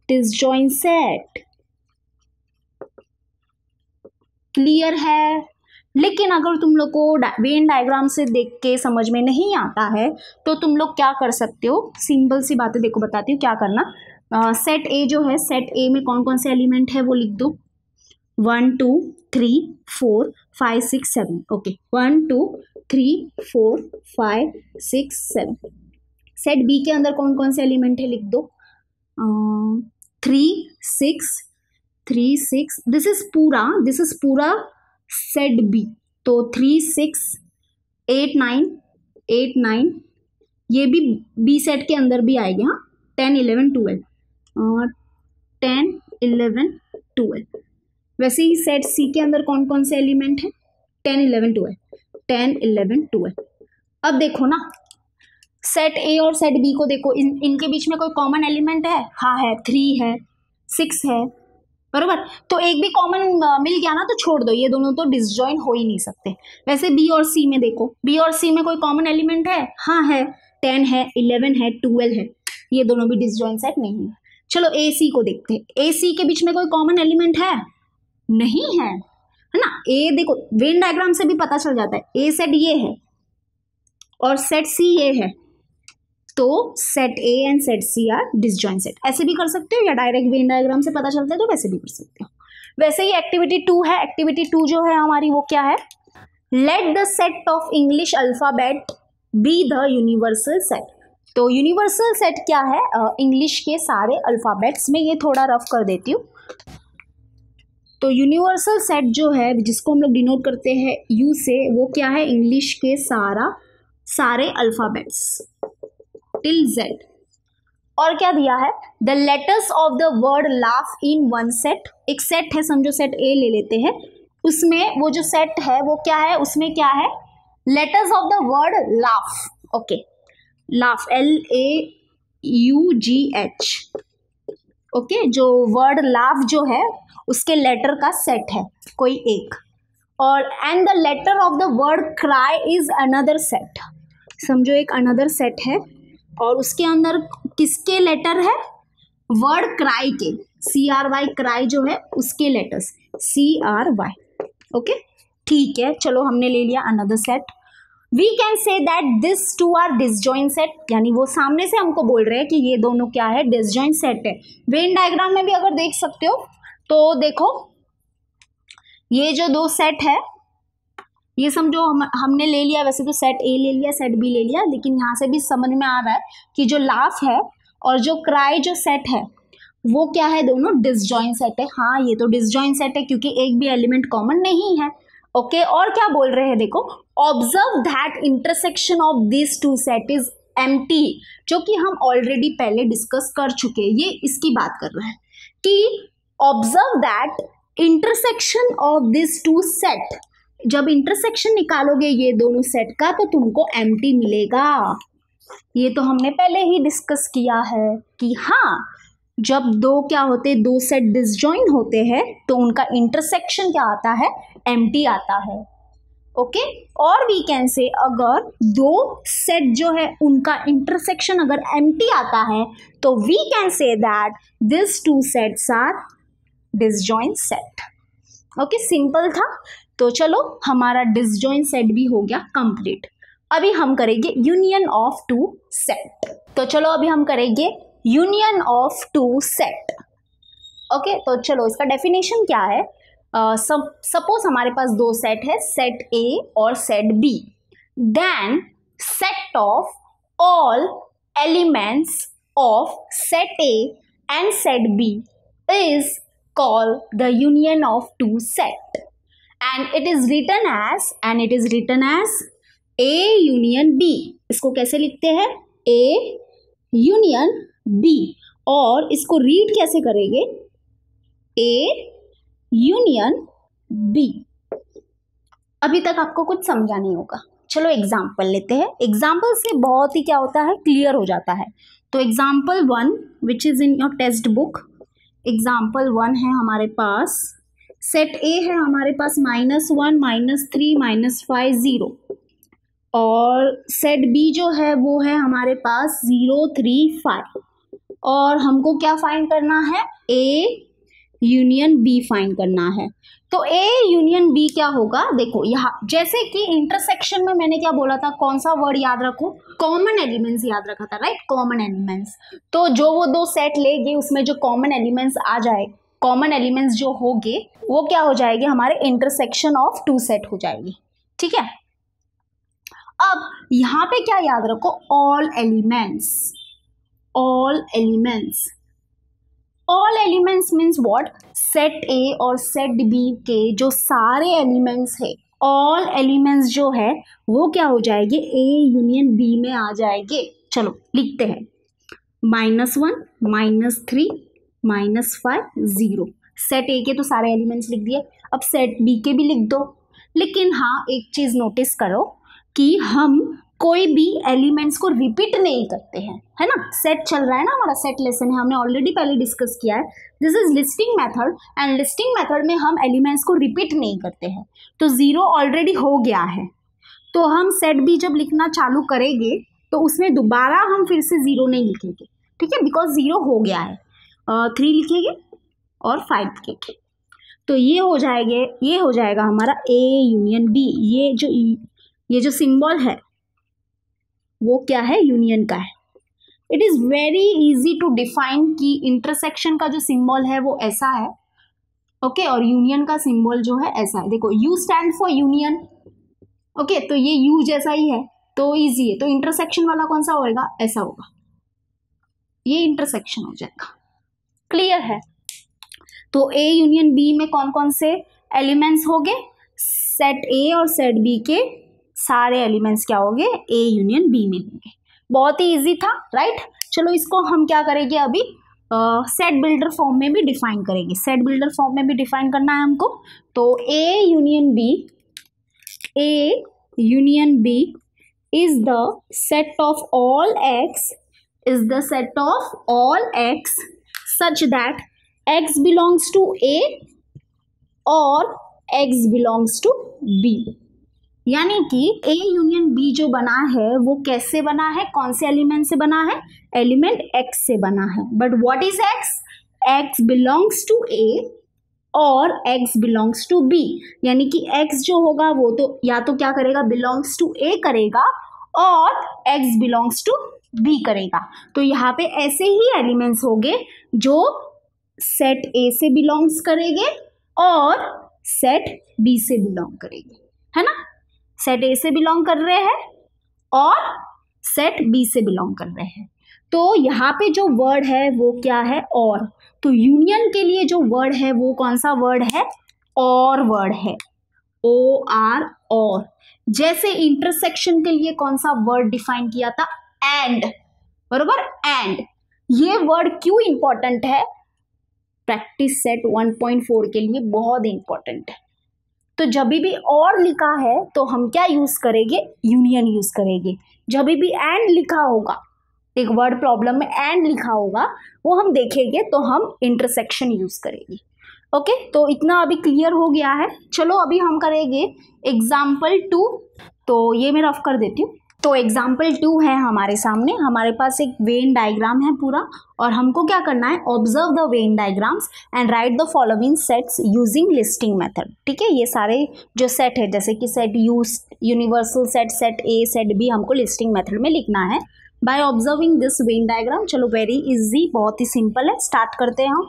disjoint set. Clear है? लेकिन अगर तुम लोग को वेन डायग्राम से देख के समझ में नहीं आता है तो तुम लोग क्या कर सकते हो, सिंपल सी बातें देखो बताती हूँ क्या करना। सेट ए जो है, सेट ए में कौन कौन से एलिमेंट है वो लिख दो, 1 2 3 4 5 6 7। ओके 1 2 3 4 5 6 7। सेट बी के अंदर कौन कौन से एलिमेंट है लिख दो, 3 6 3 6। दिस इज पूरा सेट बी, तो 3 6 8 9 8 9, ये भी बी सेट के अंदर भी आएगी। हाँ 10 11 12 10 11 12। वैसे ही सेट सी के अंदर कौन कौन से एलिमेंट है, 10 11 12 10 11 12। अब देखो ना सेट ए और सेट बी को देखो, इनके बीच में कोई कॉमन एलिमेंट है, हाँ है, 3 है 6 है, बरोबर। तो एक भी कॉमन मिल गया ना तो छोड़ दो, ये दोनों तो डिसजॉइन हो ही नहीं सकते। वैसे बी और सी में देखो, बी और सी में कोई कॉमन एलिमेंट है, हाँ है, 10 है 11 है 12 है, ये दोनों भी डिसजॉइन सेट नहीं है। चलो ए सी को देखते हैं, ए सी के बीच में कोई कॉमन एलिमेंट है, नहीं है ना। ए देखो वेन डायग्राम से भी पता चल जाता है, ए सेट ये है और सेट सी ये है, तो set A and set C are disjoint set. ऐसे भी कर सकते हो या डायरेक्ट वेन डायग्राम से पता चलता है तो वैसे भी कर सकते हो। वैसे ही एक्टिविटी 2 है, एक्टिविटी 2 जो है हमारी वो क्या है, let the set of English alphabet be the universal set. तो यूनिवर्सल सेट क्या है, इंग्लिश के सारे अल्फाबेट्स में, ये थोड़ा रफ कर देती हूँ। तो यूनिवर्सल सेट जो है जिसको हम लोग डिनोट करते हैं यू से, वो क्या है, इंग्लिश के सारे अल्फाबेट्स टिल जेड। और क्या दिया है, the letters of the word laugh in one set. एक सेट है, समझो सेट ए ले लेते हैं, उसमें वो जो सेट है वो क्या है, उसमें क्या है, letters of the word laugh. Okay laugh LAUGH। Okay जो वर्ड लाफ जो है उसके लेटर का सेट है कोई एक, और and the letter of the word cry is another set. समझो एक अनदर सेट है और उसके अंदर किसके लेटर है, वर्ड क्राई के, CRY क्राई जो है उसके लेटर्स CRY। ओके ठीक है, चलो हमने ले लिया another set. We can say that this two are disjoint set, यानी वो सामने से हमको बोल रहे हैं कि ये दोनों क्या है, डिसजॉइंट सेट है। वेन डायग्राम में भी अगर देख सकते हो तो देखो ये जो दो सेट है, ये समझो हमने ले लिया, वैसे तो सेट ए ले लिया सेट बी ले लिया, लेकिन यहाँ से भी समझ में आ रहा है कि जो लाफ है और जो क्राई जो सेट है वो क्या है, दोनों डिसजॉइंट सेट है। हाँ ये तो डिसजॉइंट सेट है क्योंकि एक भी एलिमेंट कॉमन नहीं है। ओके और क्या बोल रहे हैं देखो, observe that intersection of this two set is empty, जो कि हम ऑलरेडी पहले डिस्कस कर चुके हैं। ये इसकी बात कर रहे हैं कि observe that intersection of this two set, जब इंटरसेक्शन निकालोगे ये दोनों सेट का तो तुमको एम्प्टी मिलेगा। ये तो हमने पहले ही डिस्कस किया है कि हाँ जब दो क्या होते, दो सेट डिसजॉइन होते हैं तो उनका इंटरसेक्शन क्या आता है, एम्प्टी आता है। ओके, और वी कैन से अगर दो सेट जो है उनका इंटरसेक्शन अगर एम्प्टी आता है तो we can say that this two sets are disjoint set. Okay, simple था। तो चलो हमारा डिसजॉइन सेट भी हो गया कंप्लीट। अभी हम करेंगे यूनियन ऑफ टू सेट। तो चलो अभी हम करेंगे union of two set. Okay, तो चलो इसका डेफिनेशन क्या है। सपोज हमारे पास दो सेट है, सेट ए और set B, then set of all elements of set A and set B is called the union of two set, and it is written as A union B। इसको कैसे लिखते हैं, A union B, और इसको read कैसे करेंगे, A union B। अभी तक आपको कुछ समझा नहीं होगा, चलो एग्जाम्पल लेते हैं। एग्जाम्पल से बहुत ही क्या होता है, क्लियर हो जाता है। तो example 1 which is in your text book, example 1 है हमारे पास, सेट ए है हमारे पास -1 -3 -5 0, और सेट बी जो है वो है हमारे पास 0 3 5, और हमको क्या फाइंड करना है, ए यूनियन बी फाइंड करना है। तो ए यूनियन बी क्या होगा, देखो यहाँ जैसे कि इंटरसेक्शन में मैंने क्या बोला था, कौन सा वर्ड याद रखो, कॉमन एलिमेंट्स याद रखा था, राइट, कॉमन एलिमेंट्स। तो जो वो दो सेट लेंगे उसमें जो कॉमन एलिमेंट्स आ जाए, कॉमन एलिमेंट्स जो होंगे वो क्या हो जाएंगे, हमारे इंटरसेक्शन ऑफ टू सेट हो जाएगी। ठीक है, अब यहाँ पे क्या याद रखो, all elements. All elements, all elements means what, set A और सेट बी के जो सारे एलिमेंट्स है, ऑल एलिमेंट्स जो है वो क्या हो जाएंगे, ए यूनियन बी में आ जाएंगे। चलो लिखते हैं, -1 -3 -5 0। सेट ए के तो सारे एलिमेंट्स लिख दिए, अब सेट बी के भी लिख दो। लेकिन हाँ, एक चीज नोटिस करो कि हम कोई भी एलिमेंट्स को रिपीट नहीं करते हैं, है ना। सेट चल रहा है ना हमारा, सेट लेसन है, हमने ऑलरेडी पहले डिस्कस किया है। This is listing method, and listing method में हम एलिमेंट्स को रिपीट नहीं करते हैं। तो 0 ऑलरेडी हो गया है, तो हम सेट बी जब लिखना चालू करेंगे तो उसमें दोबारा हम फिर से 0 नहीं लिखेंगे, ठीक है, बिकॉज 0 हो गया है। 3 लिखेंगे और 5 लिखेंगे, तो ये हो जाएगा हमारा ए यूनियन बी। ये जो सिंबल है वो क्या है, यूनियन का है। It is very easy to define कि इंटरसेक्शन का जो सिंबल है वो ऐसा है, ओके, और यूनियन का सिंबल जो है ऐसा है। देखो you stand for union, okay, तो ये यू जैसा ही है तो इजी है। तो इंटरसेक्शन वाला कौन सा होगा, ऐसा होगा, ये इंटरसेक्शन हो जाएगा। क्लियर है। तो ए यूनियन बी में कौन कौन से एलिमेंट्स होंगे, सेट ए और सेट बी के सारे एलिमेंट्स क्या होंगे, ए यूनियन बी में होंगे। बहुत ही इजी था, राइट। चलो इसको हम क्या करेंगे अभी, सेट बिल्डर फॉर्म में भी डिफाइन करेंगे। सेट बिल्डर फॉर्म में भी डिफाइन करना है हमको। तो A union B is the set of all x such that x belongs to A और x belongs to B। यानी कि A यूनियन B जो बना है वो कैसे बना है, कौन से एलिमेंट से बना है, एलिमेंट x से बना है। But what is x, x belongs to A और x belongs to B। यानी कि x जो होगा वो तो या तो क्या करेगा, belongs to A करेगा और x belongs to B करेगा। तो यहाँ पे ऐसे ही एलिमेंट्स होंगे जो सेट ए से बिलोंग्स करेंगे और सेट बी से बिलोंग करेंगे, है ना। सेट ए से बिलोंग कर रहे हैं और सेट बी से बिलोंग कर रहे हैं। तो यहाँ पे जो वर्ड है वो क्या है, और। तो यूनियन के लिए जो वर्ड है वो कौन सा वर्ड है, और वर्ड है, OR, और। जैसे इंटरसेक्शन के लिए कौन सा वर्ड डिफाइन किया था, एंड, बरोबर, एंड। ये वर्ड क्यों इंपॉर्टेंट है, प्रैक्टिस सेट 1.4 के लिए बहुत इंपॉर्टेंट है। तो जब भी और लिखा है तो हम क्या यूज करेंगे, यूनियन यूज करेंगे। जब भी एंड लिखा होगा एक वर्ड प्रॉब्लम में एंड लिखा होगा वो हम देखेंगे तो हम इंटरसेक्शन यूज करेंगे। ओके, तो इतना अभी क्लियर हो गया है। चलो अभी हम करेंगे एग्जाम्पल 2। तो ये मैं रफ कर देती हूँ। तो एग्जाम्पल 2 है हमारे सामने, हमारे पास एक वेन डायग्राम है पूरा, और हमको क्या करना है, observe the Venn diagrams and write the following sets using listing method. ठीक है, ये सारे जो सेट है जैसे कि set U, universal set, set A, set B, हमको लिस्टिंग मेथड में लिखना है by observing this Venn diagram. चलो वेरी इजी, बहुत ही सिंपल है, स्टार्ट करते हैं हम।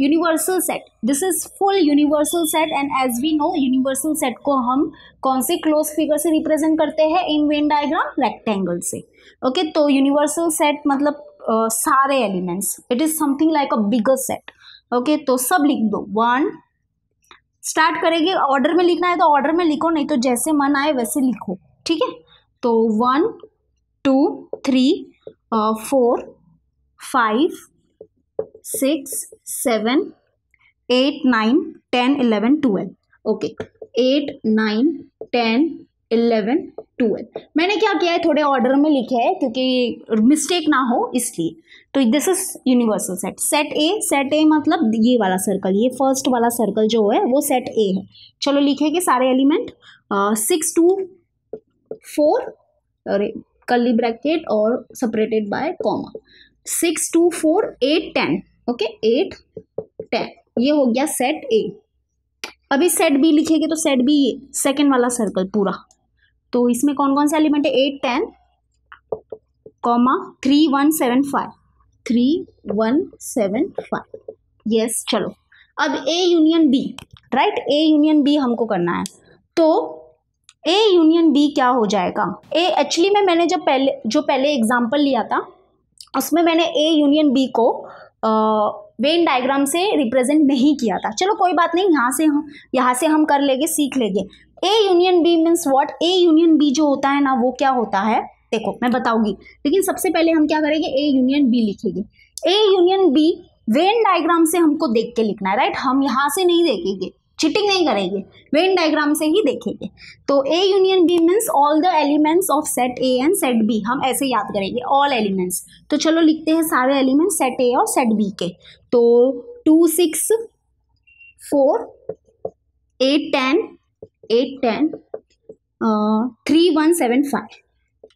Universal set, this is full universal set and as we know universal set को हम कौन से क्लोज फिगर से रिप्रेजेंट करते हैं इन वेन डायग्राम, रेक्टेंगल से। ओके, तो यूनिवर्सल सेट मतलब सारे elements, it is something like a bigger set. Okay, तो सब लिख दो। 1 स्टार्ट करेंगे, ऑर्डर में लिखना है तो ऑर्डर में लिखो, नहीं तो जैसे मन आए वैसे लिखो। ठीक है, तो 1 2 3 4 5 6 7 8 9 10 11 12। ओके, 8 9 10 11 12 मैंने क्या किया है, थोड़े ऑर्डर में लिखे है क्योंकि मिस्टेक ना हो इसलिए। तो this is universal set. Set ए मतलब ये वाला सर्कल, ये फर्स्ट वाला सर्कल जो है वो सेट ए है। चलो लिखेंगे सारे एलिमेंट। 6 2 4 और कर्ली ब्रैकेट और सेपरेटेड बाय कॉमा, 6 2 4 8 10। ओके, 8 10 ये हो गया सेट ए। अभी सेट बी लिखेंगे तो सेट बी सेकेंड वाला सर्कल पूरा, तो इसमें कौन कौन से एलिमेंट है, 8 10 कॉमा 3 1 7 5 3 1 7 5। यस, चलो अब A union B, right, A union B हमको करना है। तो ए यूनियन बी क्या हो जाएगा, ए एक्चुअली में मैंने जब पहले एग्जाम्पल लिया था उसमें मैंने ए यूनियन बी को वेन डायग्राम से रिप्रेजेंट नहीं किया था। चलो कोई बात नहीं, यहाँ से हम कर लेंगे, सीख लेंगे। A union B means what, A union B जो होता है ना वो क्या होता है, देखो मैं बताऊंगी, लेकिन सबसे पहले हम क्या करेंगे, ए यूनियन बी लिखेंगे। A union B Venn diagram से हमको देख के लिखना है, राइट, हम यहाँ से नहीं देखेंगे, चीटिंग नहीं करेंगे, वेन डायग्राम से ही देखेंगे। तो A union B means all the elements of set A and set B, हम ऐसे याद करेंगे, ऑल एलिमेंट्स। तो चलो लिखते हैं सारे एलिमेंट्स सेट ए और सेट बी के। तो 2 6 4 8 10 8 10 3 1 7 5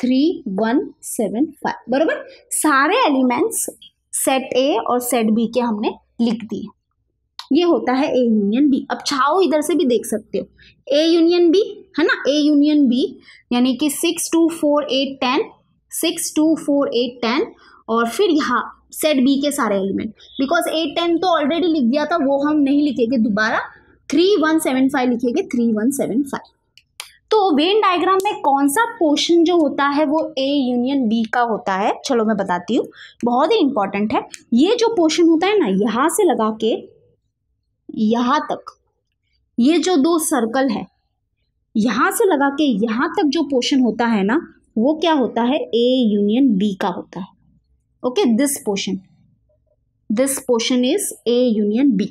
3 1 7 5, बरोबर। सारे एलिमेंट्स सेट ए और सेट बी के हमने लिख दिए। ये होता है ए यूनियन बी। अब चाहो इधर से भी देख सकते हो, ए यूनियन बी है ना, ए यूनियन बी यानी कि 6 2 4 8 10 6 2 4 8 10 और फिर यहाँ सेट बी के सारे एलिमेंट, बिकॉज 8 10 तो ऑलरेडी लिख दिया था, वो हम नहीं लिखेंगे दोबारा, 3 1 7 5 लिखेंगे, 3 1 7 5। तो वेन डायग्राम में कौन सा पोर्शन जो होता है वो ए यूनियन बी का होता है, चलो मैं बताती हूँ, बहुत ही इंपॉर्टेंट है। ये जो पोर्शन होता है ना, यहाँ से लगा के यहाँ तक, ये जो 2 सर्कल है यहाँ से लगा के यहाँ तक जो पोर्शन होता है ना वो क्या होता है, ए यूनियन बी का होता है। Okay, this portion is A union B.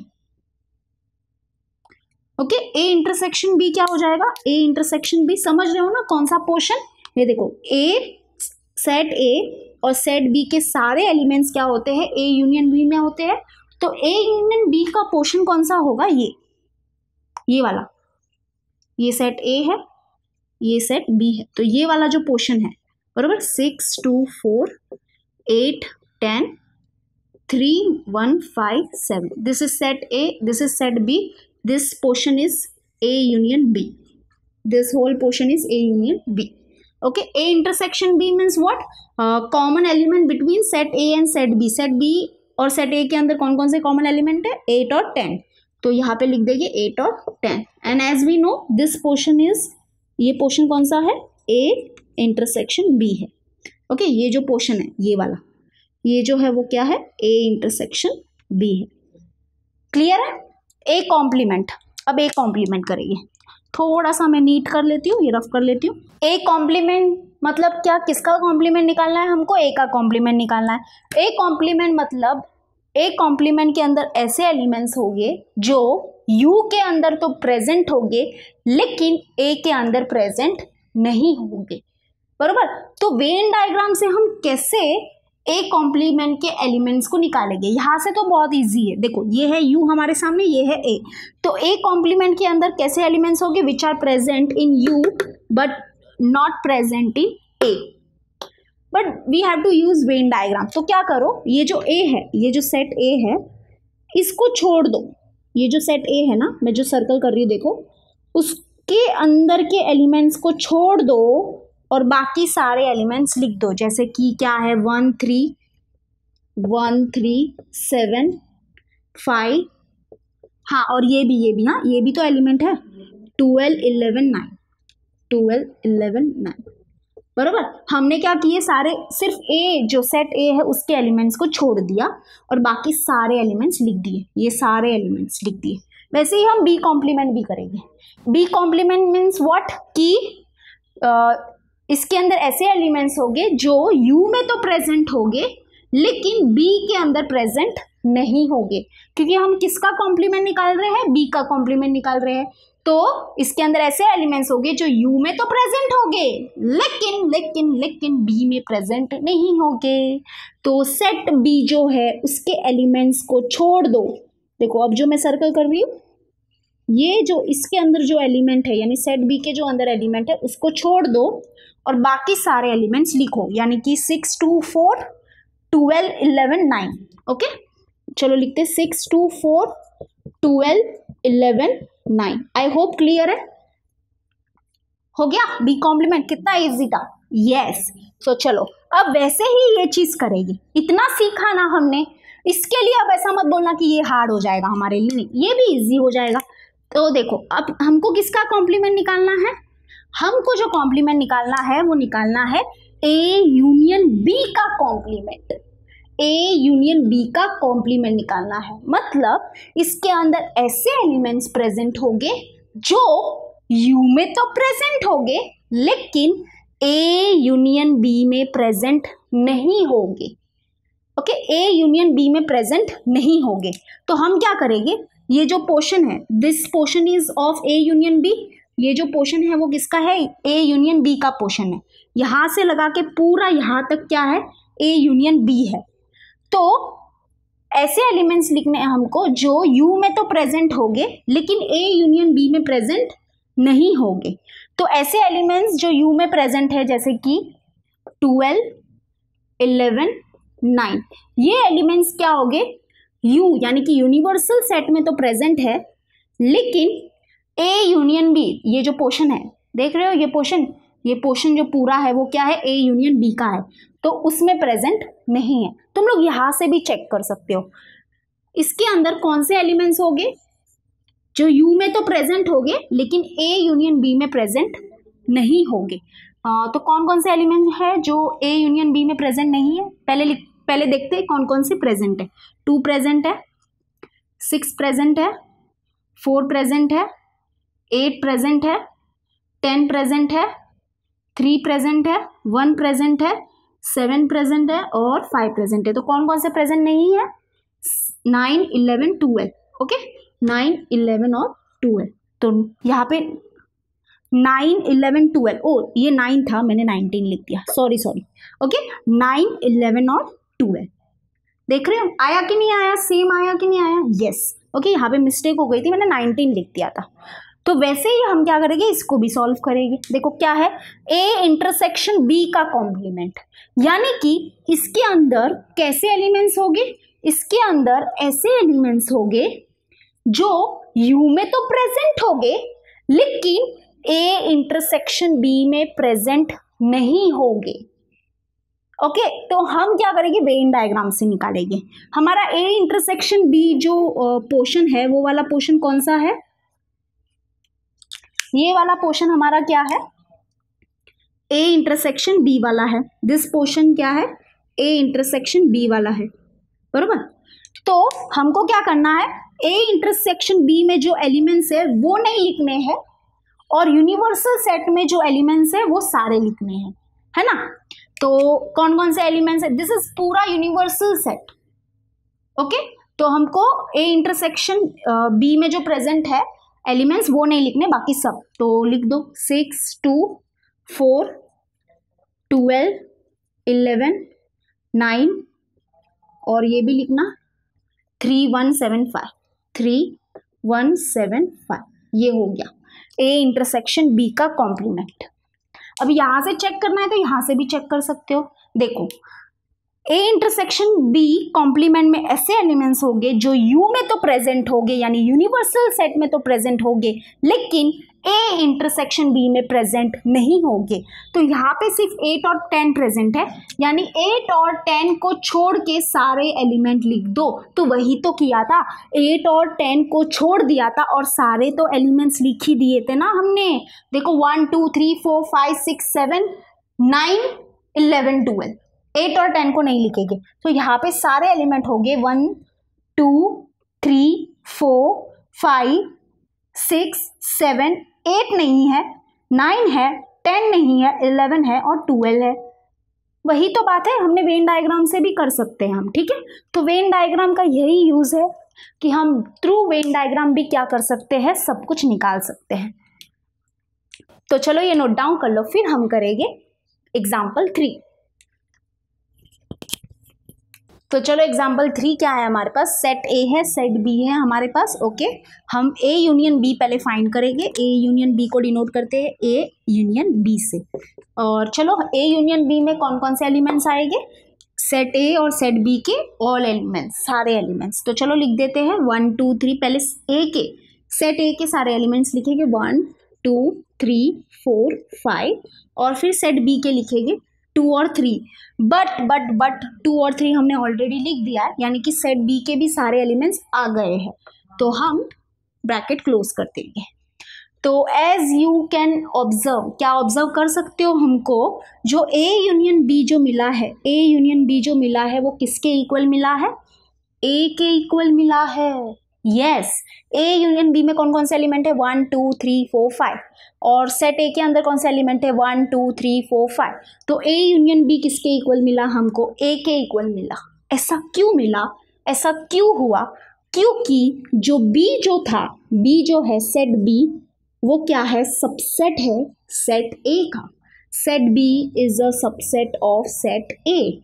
Okay, A intersection B क्या हो जाएगा, ए इंटरसेक्शन बी, समझ रहे हो ना कौन सा पोर्शन, ये देखो, ए सेट ए और सेट बी के सारे एलिमेंट्स क्या होते हैं, ए यूनियन बी में होते हैं। तो ए यूनियन बी का पोर्शन कौन सा होगा, ये वाला, ये सेट ए है, ये सेट बी है, तो ये वाला जो पोर्शन है, बरोबर, 6 2 4 8 10 3 1 5 7, this is set A, this is set B, this portion is A union B, this whole portion is A union B. Okay, A intersection B means what, common element between set A and set B. Set B और set A के अंदर कौन कौन से common element है, 8 और 10, तो यहाँ पे लिख देंगे 8 और 10। And as we know this portion is, ये पोर्शन कौन सा है, ए इंटरसेक्शन बी है। ओके, ये जो पोर्शन है ये वाला, ये जो है वो क्या है, ए इंटरसेक्शन बी है। क्लियर है, ए कॉम्प्लीमेंट। अब ए कॉम्प्लीमेंट करेंगे, थोड़ा सा मैं नीट कर लेती हूँ, ये रफ कर लेती हूँ। ए कॉम्प्लीमेंट मतलब क्या, किसका कॉम्प्लीमेंट निकालना है हमको, ए का कॉम्प्लीमेंट निकालना है। ए कॉम्प्लीमेंट मतलब ए कॉम्प्लीमेंट के अंदर ऐसे एलिमेंट्स होंगे जो यू के अंदर तो प्रेजेंट होंगे लेकिन ए के अंदर प्रेजेंट नहीं होंगे। बरोबर। तो वेन डायग्राम से हम कैसे ए कॉम्प्लीमेंट के एलिमेंट्स को निकालेंगे, यहां से तो बहुत इजी है। देखो ये है यू हमारे सामने, ये है ए, तो ए कॉम्प्लीमेंट के अंदर कैसे एलिमेंट्स होंगे, which are present in U but not present in A, but we have to use Venn diagram. तो क्या करो, ये जो ए है, ये जो सेट ए है, इसको छोड़ दो। ये जो सेट ए है ना, मैं जो सर्कल कर रही हूँ देखो, उसके अंदर के एलिमेंट्स को छोड़ दो और बाकी सारे एलिमेंट्स लिख दो। जैसे कि क्या है, 1 3 7 5, हाँ और ये भी हाँ, ये भी तो एलिमेंट है, 12 11 9, 12 11 9, बरोबर। हमने क्या किए, सारे सिर्फ ए जो सेट ए है उसके एलिमेंट्स को छोड़ दिया और बाकी सारे एलिमेंट्स लिख दिए, ये सारे एलिमेंट्स लिख दिए। वैसे ही हम बी कॉम्प्लीमेंट भी करेंगे। बी कॉम्प्लीमेंट मीन्स व्हाट, कि इसके अंदर ऐसे एलिमेंट्स होंगे जो यू में तो प्रेजेंट होंगे लेकिन बी के अंदर प्रेजेंट नहीं होंगे, क्योंकि हम किसका कॉम्प्लीमेंट निकाल रहे हैं, बी का कॉम्प्लीमेंट निकाल रहे हैं। तो इसके अंदर ऐसे एलिमेंट्स होंगे जो यू में तो प्रेजेंट होंगे लेकिन लेकिन लेकिन बी में प्रेजेंट नहीं होंगे। तो सेट बी जो है उसके एलिमेंट्स को छोड़ दो। देखो अब जो मैं सर्कल कर रही हूँ, ये जो इसके अंदर जो एलिमेंट है यानी सेट बी के जो अंदर एलिमेंट है उसको छोड़ दो और बाकी सारे एलिमेंट्स लिखो, यानी कि 6 2 4 12 11 9। ओके चलो लिखते 6 2 4 12 11 9। आई होप क्लियर है, हो गया बी कॉम्प्लीमेंट। कितना इजी था, यस। सो चलो अब वैसे ही ये चीज करेगी, इतना सीखा ना हमने, इसके लिए अब ऐसा मत बोलना कि ये हार्ड हो जाएगा हमारे लिए, नहीं ये भी इजी हो जाएगा। तो देखो अब हमको किसका कॉम्प्लीमेंट निकालना है, हमको जो कॉम्प्लीमेंट निकालना है वो निकालना है ए यूनियन बी का कॉम्प्लीमेंट। ए यूनियन बी का कॉम्प्लीमेंट निकालना है, मतलब इसके अंदर ऐसे एलिमेंट्स प्रेजेंट होंगे जो यू में तो प्रेजेंट होंगे लेकिन ए यूनियन बी में प्रेजेंट नहीं होंगे। ओके ए यूनियन बी में प्रेजेंट नहीं होंगे। तो हम क्या करेंगे, ये जो पोर्शन है, this portion is of A union B, ये जो पोर्शन है वो किसका है, ए यूनियन बी का पोर्शन है। यहां से लगा के पूरा यहां तक क्या है, ए यूनियन बी है। तो ऐसे एलिमेंट्स लिखने हैं हमको जो यू में तो प्रेजेंट होंगे लेकिन ए यूनियन बी में प्रेजेंट नहीं होंगे। तो ऐसे एलिमेंट्स जो यू में प्रेजेंट है जैसे कि 12 11 9, ये एलिमेंट्स क्या होंगे, यू यानी कि यूनिवर्सल सेट में तो प्रेजेंट है लेकिन ए यूनियन बी, ये जो पोर्शन है देख रहे हो, ये पोर्शन जो पूरा है वो क्या है, ए यूनियन बी का है, तो उसमें प्रेजेंट नहीं है। तुम लोग यहां से भी चेक कर सकते हो इसके अंदर कौन से एलिमेंट्स होंगे जो यू में तो प्रेजेंट होंगे लेकिन ए यूनियन बी में प्रेजेंट नहीं होंगे। तो कौन कौन से एलिमेंट है जो ए यूनियन बी में प्रेजेंट नहीं है, पहले देखते हैं कौन कौन से प्रेजेंट है। 2 प्रेजेंट है, 6 प्रेजेंट है, 4 प्रेजेंट है, 8 प्रेजेंट है, 10 प्रेजेंट है, 3 प्रेजेंट है, 1 प्रेजेंट है, 7 प्रेजेंट है और 5 प्रेजेंट है। तो कौन कौन से प्रेजेंट नहीं है, 9 11 12। ओके 9 11 और 12, तो यहाँ पे 9 11 12, ओ ये 9 था मैंने 19 लिख दिया, सॉरी। ओके 9 11 और 12 देख रहे हो, आया कि नहीं आया, सेम आया कि नहीं आया, यस। ओके यहाँ पे मिस्टेक हो गई थी, मैंने 19 लिख दिया था। तो वैसे ही हम क्या करेंगे, इसको भी सॉल्व करेंगे। देखो क्या है, ए इंटरसेक्शन बी का कॉम्प्लीमेंट, यानी कि इसके अंदर कैसे एलिमेंट्स होंगे, इसके अंदर ऐसे एलिमेंट्स होंगे जो यू में तो प्रेजेंट होंगे लेकिन ए इंटरसेक्शन बी में प्रेजेंट नहीं होंगे। ओके तो हम क्या करेंगे, वेन डायग्राम से निकालेंगे। हमारा ए इंटरसेक्शन बी जो पोर्शन है वो वाला पोर्शन कौन सा है, ये वाला पोर्शन हमारा क्या है, ए इंटरसेक्शन बी वाला है। दिस पोर्शन क्या है, ए इंटरसेक्शन बी वाला है, बरोबर। तो हमको क्या करना है, ए इंटरसेक्शन बी में जो एलिमेंट्स है वो नहीं लिखने हैं और यूनिवर्सल सेट में जो एलिमेंट्स है वो सारे लिखने हैं, है ना। तो कौन कौन से एलिमेंट्स है, दिस इज पूरा यूनिवर्सल सेट। ओके तो हमको ए इंटरसेक्शन बी में जो प्रेजेंट है एलिमेंट्स वो नहीं लिखने, बाकी सब। तो लिख दो 6 2 4 12, 11, 9 और ये भी लिखना 3175, 3175 ये हो गया ए इंटरसेक्शन बी का कॉम्प्लीमेंट। अब यहाँ से चेक करना है तो यहाँ से भी चेक कर सकते हो। देखो ए इंटरसेक्शन बी कॉम्प्लीमेंट में ऐसे एलिमेंट्स होंगे जो यू में तो प्रेजेंट होंगे यानी यूनिवर्सल सेट में तो प्रेजेंट होंगे, लेकिन ए इंटरसेक्शन बी में प्रेजेंट नहीं होंगे। तो यहाँ पे सिर्फ 8 और 10 प्रेजेंट है, यानी 8 और 10 को छोड़ के सारे एलिमेंट लिख दो। तो वही तो किया था, 8 और 10 को छोड़ दिया था और सारे तो एलिमेंट्स लिख ही दिए थे ना हमने। देखो 1 2 3 4 5 6 7 9 11 12, 8 और 10 को नहीं लिखेंगे। तो यहाँ पे सारे एलिमेंट हो गए 1 2 3 4 5 6 7 8 नहीं है, 9 है, 10 नहीं है, 11 है और 12 है। वही तो बात है, हमने वेन डायग्राम से भी कर सकते हैं हम, ठीक है। तो वेन डायग्राम का यही यूज है कि हम थ्रू वेन डायग्राम भी क्या कर सकते हैं, सब कुछ निकाल सकते हैं। तो चलो ये नोट डाउन कर लो, फिर हम करेंगे एग्जाम्पल 3। तो चलो एग्जाम्पल 3 क्या है हमारे पास, सेट ए है सेट बी है हमारे पास। ओके, हम ए यूनियन बी पहले फाइंड करेंगे। ए यूनियन बी को डिनोट करते हैं ए यूनियन बी से। और चलो ए यूनियन बी में कौन कौन से एलिमेंट्स आएंगे, सेट ए और सेट बी के ऑल एलिमेंट्स, सारे एलिमेंट्स। तो चलो लिख देते हैं 1 2 3, पहले ए के सेट ए के सारे एलिमेंट्स लिखेंगे 1 2 3 4 5 और फिर सेट बी के लिखेंगे 2 और 3। बट 2 और 3 हमने ऑलरेडी लिख दिया है, यानी कि सेट बी के भी सारे एलिमेंट्स आ गए हैं। तो हम ब्रैकेट क्लोज कर देंगे। तो एज यू कैन ऑब्जर्व, क्या ऑब्जर्व कर सकते हो हमको, जो ए यूनियन बी जो मिला है, ए यूनियन बी जो मिला है वो किसके इक्वल मिला है, ए के इक्वल मिला है। यस, ए यूनियन बी में कौन कौन से एलिमेंट है 1 2 3 4 5 और सेट ए के अंदर कौन सा एलिमेंट है 1 2 3 4 5। तो ए यूनियन बी किसके इक्वल मिला हमको, ए के इक्वल मिला। ऐसा क्यों मिला, ऐसा क्यों हुआ, क्योंकि जो बी जो था, बी जो है सेट बी वो क्या है, सबसेट है सेट ए का। Set B is a subset of set A.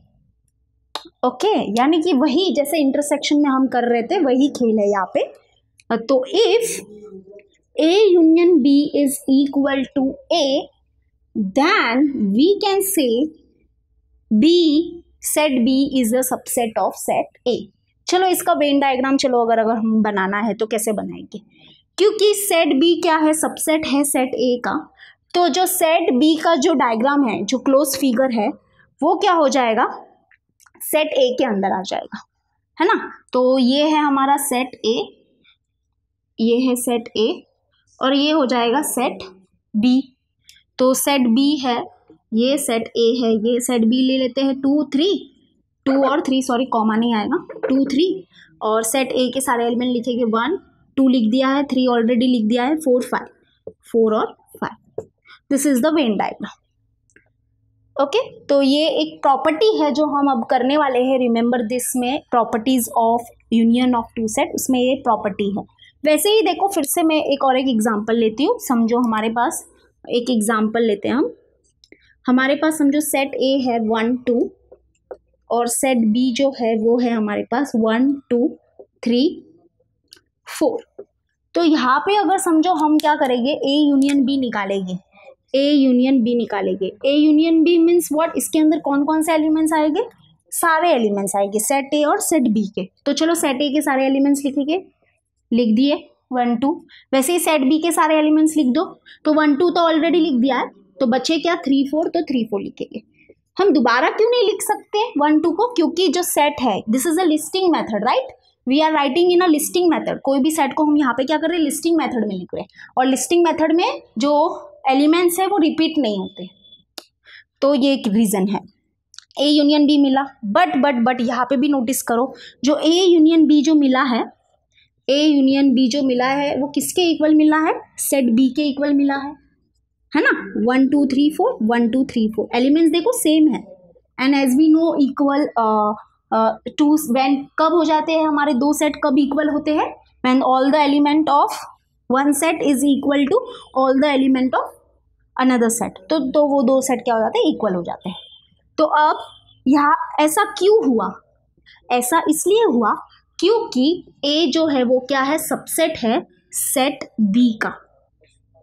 Okay, यानी कि वही जैसे इंटरसेक्शन में हम कर रहे थे वही खेल है यहाँ पे। तो if A union B is equal to A, then we can say B set B is a subset of set A. चलो इसका वेन डायग्राम चलो अगर हम बनाना है तो कैसे बनाएंगे, क्योंकि सेट बी क्या है, सबसेट है सेट ए का। तो जो सेट बी का जो डायग्राम है, जो क्लोज फिगर है, वो क्या हो जाएगा, सेट ए के अंदर आ जाएगा, है ना। तो ये है हमारा सेट ए, ये है सेट ए और ये हो जाएगा सेट बी। तो सेट बी है, ये सेट ए है, ये सेट बी ले लेते हैं 2 3, 2 और 3 सॉरी कॉमा नहीं आएगा, 2 3 और सेट ए के सारे एलिमेंट लिखेंगे 1 2 लिख दिया है, 3 ऑलरेडी लिख दिया है, 4 5, 4 और 5। This is the Venn diagram. Okay, तो ये एक प्रॉपर्टी है जो हम अब करने वाले हैं। रिमेंबर दिस में properties of union of two set, उसमें ये प्रॉपर्टी है। वैसे ही देखो फिर से मैं एक एग्जांपल लेती हूँ। समझो हमारे पास एक एग्जांपल लेते हैं हम। हमारे पास समझो सेट ए है 1 2 और सेट बी जो है वो है हमारे पास 1 2 3 4। तो यहाँ पे अगर समझो हम क्या करेंगे, ए यूनियन बी निकालेंगे, ए यूनियन बी निकालेंगे। A union B means what, इसके अंदर कौन कौन से एलिमेंट्स आएंगे, सारे एलिमेंट्स आएंगे सेट ए और सेट बी के। तो चलो सेट ए के सारे एलिमेंट्स लिखेंगे, लिख दिए 1 2। वैसे ही सेट बी के सारे एलिमेंट्स लिख दो। तो 1 2 तो ऑलरेडी लिख दिया है, तो बचे क्या 3 4, तो 3 4 लिखेंगे। हम दोबारा क्यों नहीं लिख सकते 1 2 को, क्योंकि जो सेट है this is a listing method, right. We are writing in a listing method. कोई भी सेट को हम यहाँ पे क्या कर रहे हैं, लिस्टिंग मेथड में लिख रहे हैं, और लिस्टिंग मेथड में जो एलिमेंट्स है वो रिपीट नहीं होते। तो ये एक रीजन है। ए यूनियन बी मिला, बट यहाँ पे भी नोटिस करो, जो ए यूनियन बी जो मिला है, ए यूनियन बी जो मिला है वो किसके इक्वल मिला है, सेट बी के इक्वल मिला है ना। 1 2 3 4, 1 2 3 4 एलिमेंट्स देखो सेम है। And as we know equal to when कब हो जाते हैं हमारे दो सेट, कब इक्वल होते हैं, when all the element of one set is equal to all the element of another set, तो वो दो सेट क्या हो जाते हैं, इक्वल हो जाते हैं। तो अब यहाँ ऐसा क्यों हुआ, ऐसा इसलिए हुआ क्योंकि ए जो है वो क्या है, सबसेट है सेट बी का।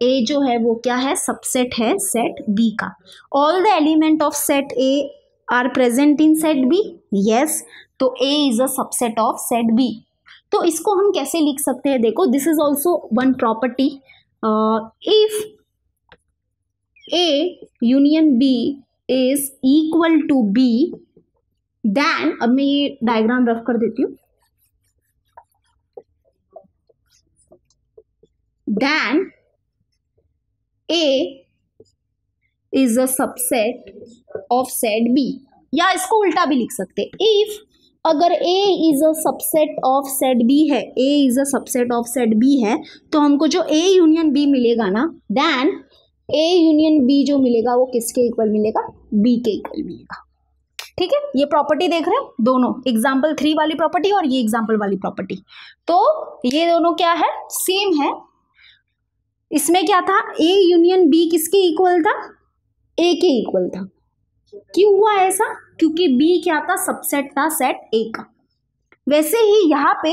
ए जो है वो क्या है, सबसेट है सेट बी का। All the element of set A are present in set B, yes, तो A is a subset of set B. तो इसको हम कैसे लिख सकते हैं, देखो this is also one property. If A union B is equal to B, then, अब मैं ये डायग्राम रफ कर देती हूँ, then A is a subset of set B, या इसको उल्टा भी लिख सकते हैं। इफ अगर A is a subset of set B है, A is a subset of set B है, तो हमको जो A यूनियन B मिलेगा ना, देन A यूनियन B जो मिलेगा वो किसके इक्वल मिलेगा, B के इक्वल मिलेगा। ठीक है, ये प्रॉपर्टी देख रहे हो, दोनों एग्जाम्पल 3 वाली प्रॉपर्टी और ये एग्जाम्पल वाली प्रॉपर्टी, तो ये दोनों क्या है, सेम है। इसमें क्या था, ए यूनियन बी किसके इक्वल था, ए के इक्वल था। क्यों हुआ ऐसा, क्योंकि बी क्या था, सबसेट था सेट ए का। वैसे ही यहाँ पे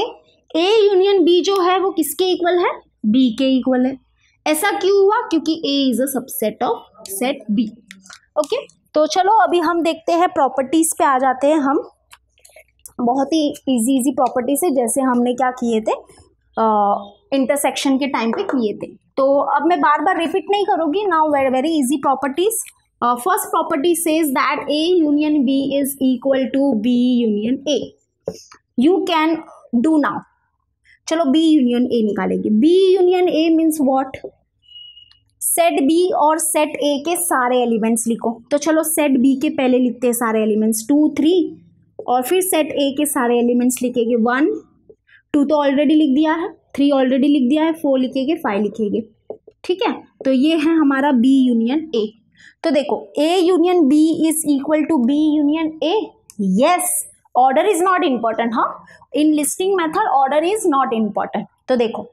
ए यूनियन बी जो है वो किसके इक्वल है, बी के इक्वल है। ऐसा क्यों हुआ, क्योंकि A is a subset of set B. Okay, तो चलो अभी हम देखते हैं प्रॉपर्टीज पे आ जाते हैं हम, बहुत ही इजी प्रॉपर्टी से, जैसे हमने क्या किए थे इंटरसेक्शन के टाइम पे किए थे। तो अब मैं बार बार रिपीट नहीं करूँगी, now very easy properties. First property says that A union B is equal to B union A. You can do now, चलो बी यूनियन ए निकालेंगे। B union A means what, set B और set A के सारे elements लिखो। तो चलो set B के पहले लिखते हैं सारे एलिमेंट्स 2 3, और फिर सेट ए के सारे एलिमेंट्स लिखेंगे 1 2 तो ऑलरेडी लिख दिया है, 3 ऑलरेडी लिख दिया है, 4 लिखेंगे, 5 लिखेंगे। ठीक है, तो ये है हमारा बी यूनियन ए। तो देखो A union B is equal to B union A, yes, order is not important. हाँ, in listing method order is not important. तो देखो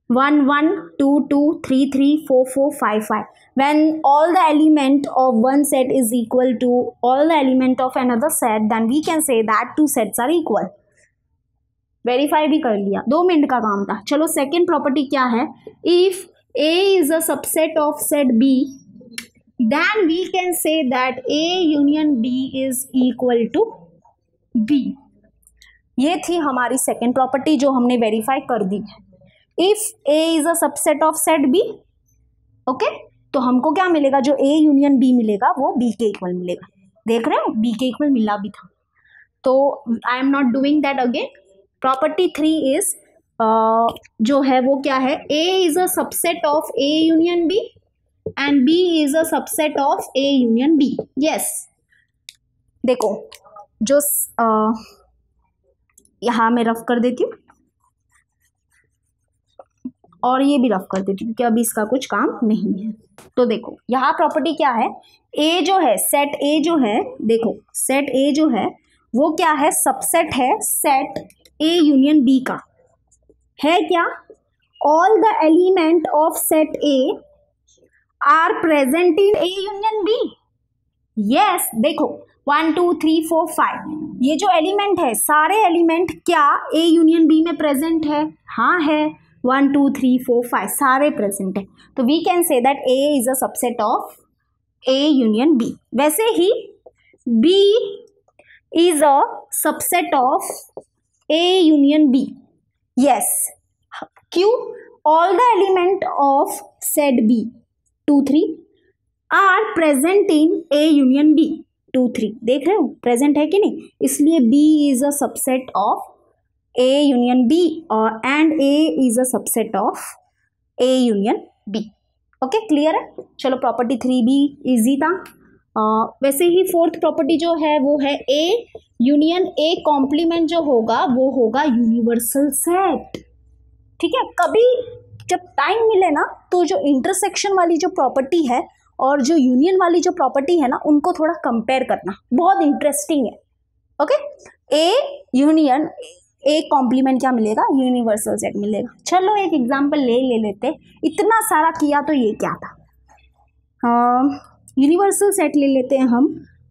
1 1 2 2 3 3 4 4 5 5, when all the element of one set is equal to all the element of another set, then we can say that two sets are equal। Verify भी कर लिया, 2 minute का काम था। चलो second property क्या है, if A is a subset of set B, then we can say that A union B is equal to B। ये थी हमारी सेकेंड प्रॉपर्टी जो हमने वेरीफाई कर दी है। If A is a subset of set B, okay, तो हमको क्या मिलेगा, जो A यूनियन B मिलेगा वो B के इक्वल मिलेगा। देख रहे हो, B के इक्वल मिला भी था, तो I am not doing that again. Property 3 is जो है वो क्या है, A is a subset of A union B and B is a subset of A union B। Yes, देखो जो यहाँ मैं रफ कर देती हूँ और ये भी रफ कर देती हूँ क्योंकि अभी इसका कुछ काम नहीं है। तो देखो यहाँ प्रॉपर्टी क्या है, A जो है, सेट A जो है, देखो सेट A जो है वो क्या है, सबसेट है सेट A यूनियन B का। है क्या, all the element of set A are present in A union B। Yes, देखो 1 2 3 4 5, ये जो एलिमेंट है सारे एलिमेंट क्या A यूनियन B में प्रेजेंट है, हाँ है, 1 2 3 4 5 सारे प्रेजेंट है। तो we can say that A is a subset of A union B। वैसे ही B is a subset of A union B। Yes, क्यों, all the element of set B 2 3 are present in A union B 2 3। देख रहे हो present है कि नहीं, इसलिए B is a subset of A union B और and A is a subset of A union B। Okay, clear है। चलो प्रॉपर्टी 3 भी इजी था। वैसे ही फोर्थ प्रॉपर्टी जो है वो है A यूनियन A कॉम्प्लीमेंट जो होगा वो होगा यूनिवर्सल सेट। ठीक है, कभी जब टाइम मिले ना तो जो इंटरसेक्शन वाली जो प्रॉपर्टी है और जो यूनियन वाली जो प्रॉपर्टी है ना उनको थोड़ा कंपेयर करना, बहुत इंटरेस्टिंग है। Okay, A union A complement क्या मिलेगा, यूनिवर्सल सेट मिलेगा। चलो एक एग्जांपल ले लेते, इतना सारा किया तो ये क्या था, यूनिवर्सल सेट ले लेते हैं हम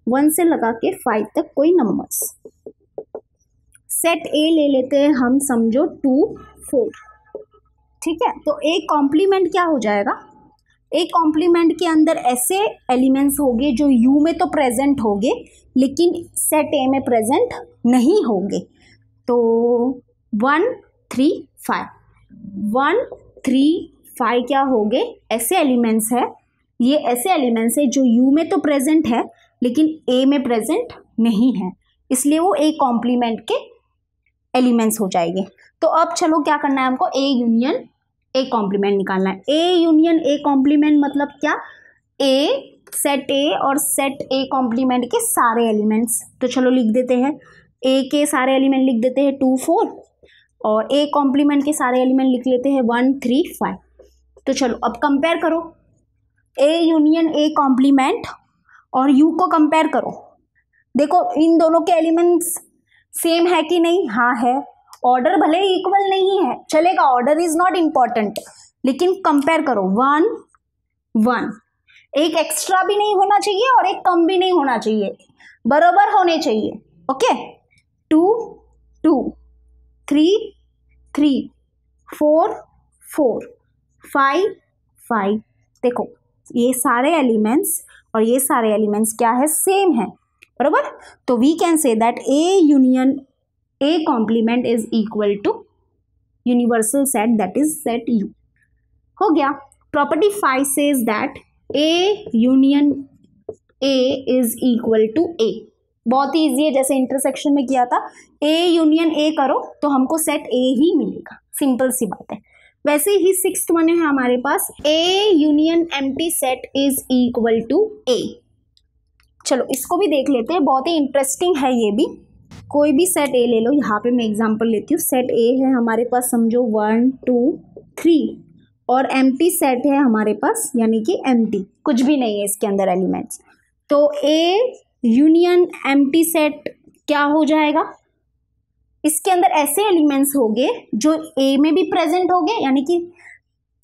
1 से लगा के 5 तक कोई नंबर्स। सेट ए ले लेते हैं हम, समझो 2 4, ठीक है। तो ए कॉम्प्लीमेंट क्या हो जाएगा, ए कॉम्प्लीमेंट के अंदर ऐसे एलिमेंट्स होंगे जो यू में तो प्रेजेंट होंगे लेकिन सेट ए में प्रेजेंट नहीं होंगे। तो 1 3 5 1 3 5 क्या होंगे, ऐसे एलिमेंट्स है, ये ऐसे एलिमेंट्स है जो यू में तो प्रेजेंट है लेकिन ए में प्रेजेंट नहीं है, इसलिए वो ए कॉम्प्लीमेंट के एलिमेंट्स हो जाएंगे। तो अब चलो क्या करना है हमको, ए यूनियन ए कॉम्प्लीमेंट निकालना है। ए यूनियन ए कॉम्प्लीमेंट मतलब क्या, ए सेट ए और सेट ए कॉम्प्लीमेंट के सारे एलिमेंट्स। तो चलो लिख देते हैं, ए के सारे एलिमेंट लिख देते हैं 2 4 और ए कॉम्प्लीमेंट के सारे एलिमेंट लिख लेते हैं 1 3 5। तो चलो अब कंपेयर करो, ए यूनियन ए कॉम्प्लीमेंट और यू को कंपेयर करो, देखो इन दोनों के एलिमेंट्स सेम है कि नहीं, हाँ है। ऑर्डर भले इक्वल नहीं है चलेगा, ऑर्डर इज नॉट इम्पॉर्टेंट, लेकिन कंपेयर करो 1 1, एक एक्स्ट्रा भी नहीं होना चाहिए और एक कम भी नहीं होना चाहिए, बराबर होने चाहिए। ओके 2 2 3 3 4 4 5 5, देखो ये सारे एलिमेंट्स और ये सारे एलिमेंट्स क्या है, सेम है, बराबर। तो we can say that A union A complement is equal to universal set that is set U. हो गया। Property 5 says that A union A is equal to A, बहुत ही ईजी है, जैसे इंटरसेक्शन में किया था, ए यूनियन ए करो तो हमको सेट ए ही मिलेगा, सिंपल सी बात है। वैसे ही 6th वन है हमारे पास, A union empty set is equal to A. चलो इसको भी देख लेते हैं, बहुत ही इंटरेस्टिंग है ये भी। कोई भी सेट ए ले लो, यहाँ पे मैं एग्जांपल लेती हूँ, सेट ए है हमारे पास, समझो 1 2 3 और एम्प्टी सेट है हमारे पास, यानी कि एम्प्टी, कुछ भी नहीं है इसके अंदर एलिमेंट्स। तो ए यूनियन एम्प्टी सेट क्या हो जाएगा, इसके अंदर ऐसे एलिमेंट्स होंगे जो ए में भी प्रेजेंट होंगे, यानी कि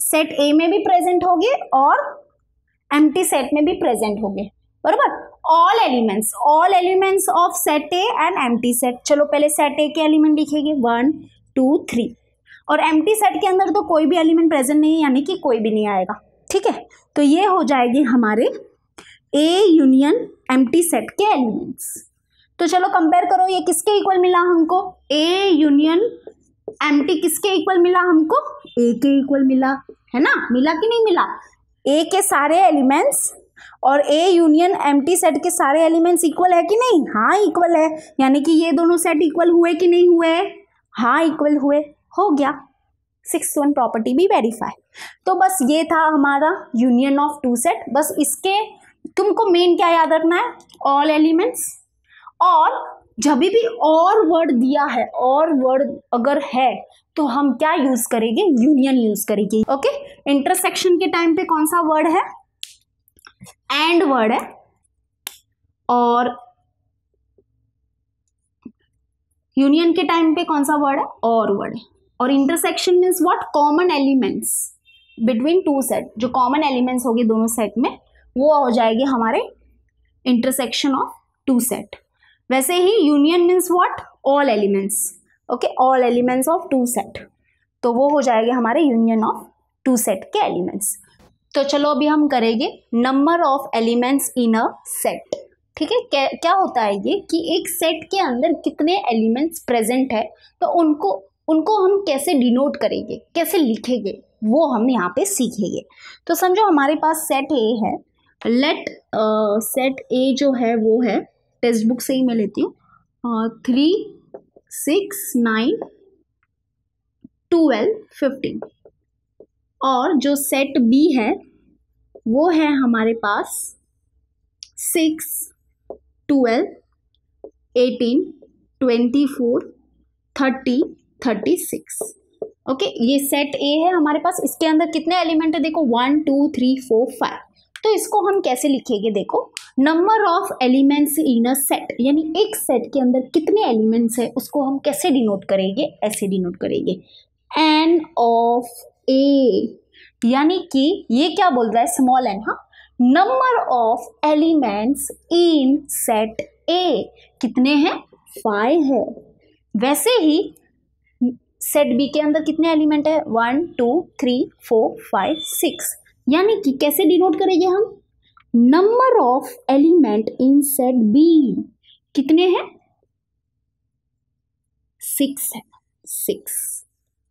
सेट ए में भी प्रेजेंट होंगे और एम्प्टी सेट में भी प्रेजेंट होंगे, बराबर। All elements of set A and empty set. चलो पहले सेट ए के एलिमेंट लिखेंगे 1 2 3 और एम्प्टी सेट के अंदर तो कोई भी एलिमेंट प्रेजेंट नहीं है, यानी कि कोई भी नहीं आएगा, ठीक है। तो ये हो जाएगी हमारे ए यूनियन एम्प्टी सेट के एलिमेंट्स। तो चलो कंपेयर करो, ये किसके इक्वल मिला हमको, ए यूनियन एम्प्टी किसके इक्वल मिला हमको, ए के इक्वल मिला, है ना, मिला कि नहीं मिला, ए के सारे एलिमेंट्स और ए यूनियन एम्प्टी सेट के सारे एलिमेंट्स इक्वल है कि नहीं, हाँ इक्वल है, यानी कि ये दोनों सेट इक्वल हुए कि नहीं हुए, हाँ इक्वल हुए, हो गया। 6th वन प्रॉपर्टी भी वेरीफाई। तो बस ये था हमारा यूनियन ऑफ टू सेट। बस इसके तुमको मेन क्या याद रखना है, ऑल एलिमेंट्स, और जब भी और वर्ड दिया है, और वर्ड अगर है तो हम क्या यूज करेंगे, यूनियन यूज करेंगे। ओके, इंटरसेक्शन के टाइम पे कौन सा वर्ड है, एंड वर्ड है, और यूनियन के टाइम पे कौन सा वर्ड है, और वर्ड है। और intersection means what, common elements between two set, जो कॉमन एलिमेंट्स होगी दोनों सेट में, वो हो जाएगी हमारे इंटरसेक्शन ऑफ टू सेट। वैसे ही union means what, all elements, okay, all elements of two set, तो वो हो जाएंगे हमारे यूनियन ऑफ टू सेट के एलिमेंट्स। तो चलो अभी हम करेंगे number of elements in a set. ठीक है, क्या होता है ये कि एक सेट के अंदर कितने एलिमेंट्स प्रेजेंट है, तो उनको हम कैसे डिनोट करेंगे, कैसे लिखेंगे, वो हम यहाँ पे सीखेंगे। तो समझो हमारे पास सेट ए है, लेट सेट ए जो है वो है, टेक्स्ट बुक से ही मैं लेती हूँ, 3 6 9 12 15। और जो सेट बी है वो है हमारे पास 6 12 18 24 30 36। ओके, ये सेट ए है हमारे पास, इसके अंदर कितने एलिमेंट है, देखो 1 2 3 4 5। तो इसको हम कैसे लिखेंगे, देखो number of elements in a set, यानी एक सेट के अंदर कितने एलिमेंट्स है उसको हम कैसे डिनोट करेंगे, ऐसे डिनोट करेंगे, एन ऑफ ए, यानी कि ये क्या बोल रहा है, स्मॉल एन, हाँ, number of elements in set ए कितने हैं? 5 है। वैसे ही सेट बी के अंदर कितने एलिमेंट है? 1 2 3 4 5 6। यानी कि कैसे डिनोट करेंगे हम? Number of element in set B कितने हैं? 6 है। 6।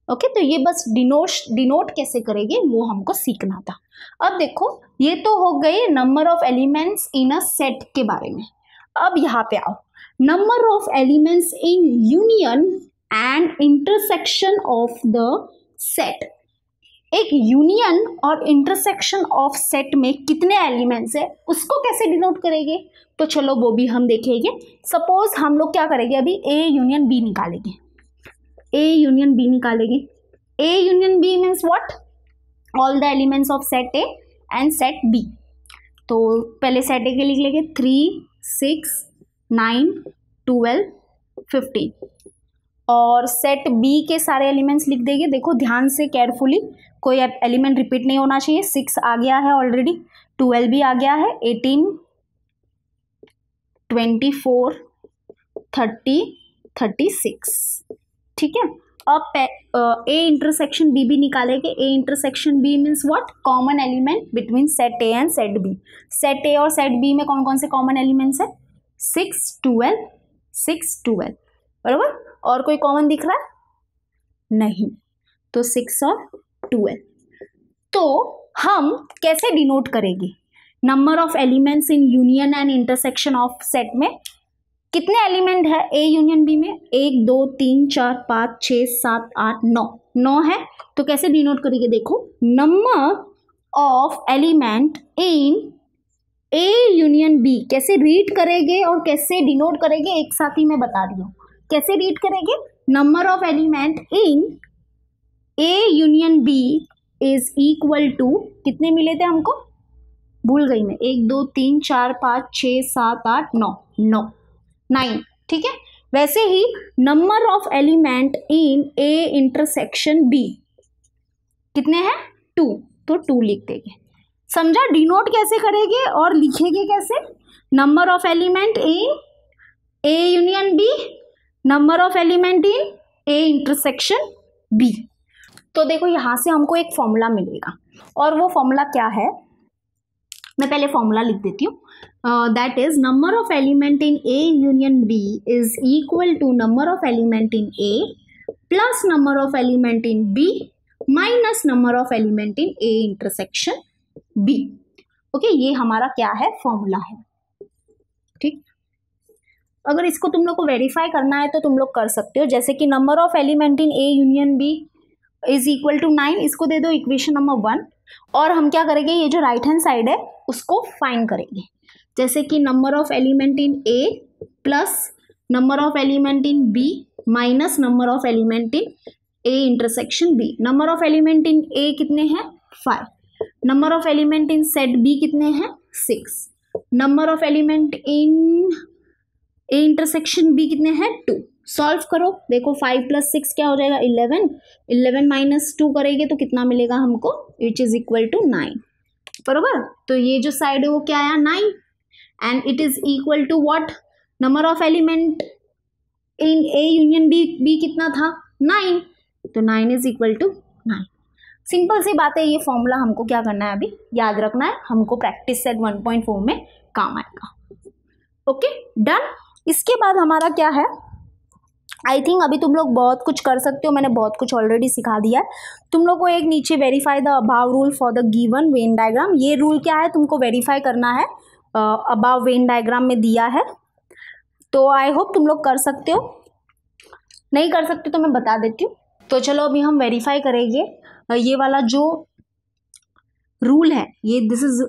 ओके, तो ये बस डिनोट कैसे करेंगे वो हमको सीखना था। अब देखो, ये तो हो गए number of elements in a set के बारे में। अब यहाँ पे आओ, number of elements in union and intersection of the set. एक यूनियन और इंटरसेक्शन ऑफ सेट में कितने एलिमेंट्स है उसको कैसे डिनोट करेंगे? तो चलो वो भी हम देखेंगे। सपोज हम लोग क्या करेंगे, अभी ए यूनियन बी निकालेंगे। ए यूनियन बी निकालेंगे। A union B means what? All the elements of set A and set B. तो पहले सेट ए के लिख लेंगे 3 6 9 12 15 और सेट बी के सारे एलिमेंट्स लिख देंगे। देखो ध्यान से, केयरफुली, कोई एलिमेंट रिपीट नहीं होना चाहिए। 6 आ गया है ऑलरेडी, 12 भी आ गया है, 18 24 30 36। ठीक है। अब ए इंटरसेक्शन बी भी निकालेंगे। A intersection B means what? Common element between set A and set B. Set A और सेट बी में कौन कौन से कॉमन एलिमेंट्स है? 6 12 6 12, बराबर। और कोई कॉमन दिख रहा है? नहीं, तो 6 और 12। तो हम कैसे डिनोट करेंगे number of elements in union and intersection of set में? कितने एलिमेंट है ए यूनियन बी में? 1 2 3 4 5 6 7 8 9। 9 है। तो कैसे डिनोट करेंगे? देखो, number of element in A union B कैसे रीड करेंगे और कैसे डिनोट करेंगे एक साथ ही मैं बता रही हूँ। कैसे रीड करेंगे? Number of element in A union B is equal to, कितने मिले थे हमको? भूल गई मैं। 1 2 3 4 5 6 7 8 9 9। ठीक है। वैसे ही number of element in A intersection B कितने हैं? 2। तो 2 लिख देंगे। समझा डिनोट कैसे करेंगे और लिखेंगे कैसे? Number of element in A union B, number of element in A intersection B. तो देखो यहाँ से हमको एक फॉर्मूला मिलेगा और वो फॉर्मूला क्या है? मैं पहले फॉर्मूला लिख देती हूँ। That is number of element in A union B is equal to number of element in A plus number of element in B minus number of element in A intersection B. Okay, ये हमारा क्या है? Formula है। ठीक। अगर इसको तुम लोग को वेरीफाई करना है तो तुम लोग कर सकते हो। जैसे कि number of element in A union B is equal to 9, इसको दे दो इक्वेशन नंबर 1 और हम क्या करेंगे? ये जो राइट हैंड साइड है उसको फाइंड करेंगे। जैसे कि number of element in A plus number of element in B minus number of element in A intersection B. Number of element in A कितने हैं? 5। Number of element in set B कितने हैं? 6। Number of element in A intersection B कितने हैं? 2। Solve करो, देखो 5 + 6 क्या हो जाएगा? 11। 11 माइनस 2 करेंगे तो कितना मिलेगा हमको? विच इज इक्वल टू 9, बरोबर। तो ये जो साइड है वो क्या आया? 9 and it is equal to what? Number of element in A union B कितना था? 9। तो 9 इज इक्वल टू 9। सिंपल सी बात है। ये फॉर्मूला हमको क्या करना है? अभी याद रखना है, हमको प्रैक्टिस सेट 1.4 में काम आएगा। Okay, done. इसके बाद हमारा क्या है? आई थिंक अभी तुम लोग बहुत कुछ कर सकते हो, मैंने बहुत कुछ ऑलरेडी सिखा दिया है तुम लोग को। एक नीचे verify the above rule for the given Venn diagram, ये रूल क्या है तुमको वेरीफाई करना है। अबाव वेन डायग्राम में दिया है, तो आई होप तुम लोग कर सकते हो। नहीं कर सकते तो मैं बता देती हूँ। तो चलो अभी हम वेरीफाई करेंगे ये वाला जो रूल है, ये दिस इज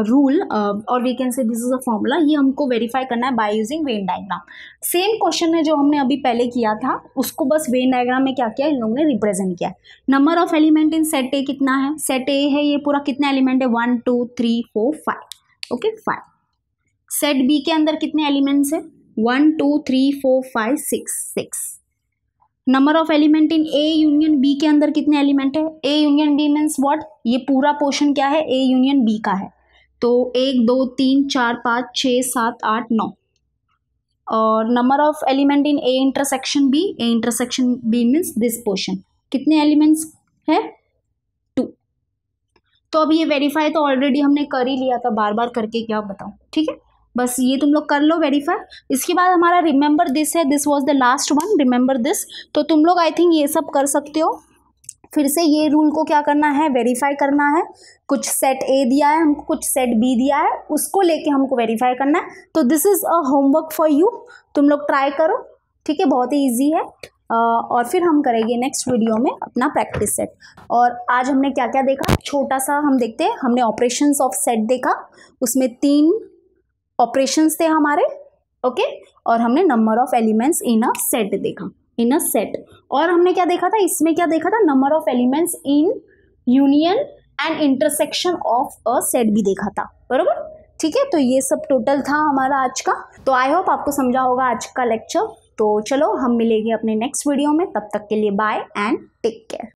रूल और we can say this is a formula. ये हमको वेरीफाई करना है by using Venn diagram. Same question है जो हमने अभी पहले किया था, उसको बस वेन डायग्राम में क्या किया इन लोगों ने रिप्रेजेंट किया। Number of element in set ए कितना है? सेट ए है ये पूरा, कितने एलिमेंट है? 1 2 3 4 5। ओके, 5। सेट बी के अंदर कितने एलिमेंट्स है? 1 2 3 4 5 6। Number of element in A union B के अंदर कितने एलिमेंट है? A union B means what? ये पूरा पोर्शन क्या है? ए यूनियन बी का है। तो 1 2 3 4 5 6 7 8 9 और number of element in A intersection B, A intersection B means this portion, कितने एलिमेंट्स है 2। तो अब ये वेरीफाई तो ऑलरेडी हमने कर ही लिया था, बार बार करके क्या बताऊँ, ठीक है, बस ये तुम लोग कर लो वेरीफाई। इसके बाद हमारा रिमेंबर दिस है, this was the last one, remember this. तो तुम लोग आई थिंक ये सब कर सकते हो। फिर से ये रूल को क्या करना है, वेरीफाई करना है। कुछ सेट ए दिया है हमको, कुछ सेट बी दिया है, उसको लेके हमको वेरीफाई करना है। तो this is a homework for you, तुम लोग ट्राई करो, ठीक है, बहुत ही ईजी है। और फिर हम करेंगे नेक्स्ट वीडियो में अपना प्रैक्टिस सेट। और आज हमने क्या क्या देखा, छोटा सा हम देखते हैं। हमने ऑपरेशंस ऑफ सेट देखा, उसमें 3 ऑपरेशंस थे हमारे, ओके। और हमने number of elements in a set देखा, इन अ सेट। और हमने क्या देखा था, इसमें क्या देखा था, number of elements in union and intersection of a set भी देखा था, बरोबर, ठीक है। तो ये सब टोटल था हमारा आज का। तो आई होप आपको समझा होगा आज का लेक्चर। तो चलो हम मिलेंगे अपने नेक्स्ट वीडियो में, तब तक के लिए बाय एंड टेक केयर।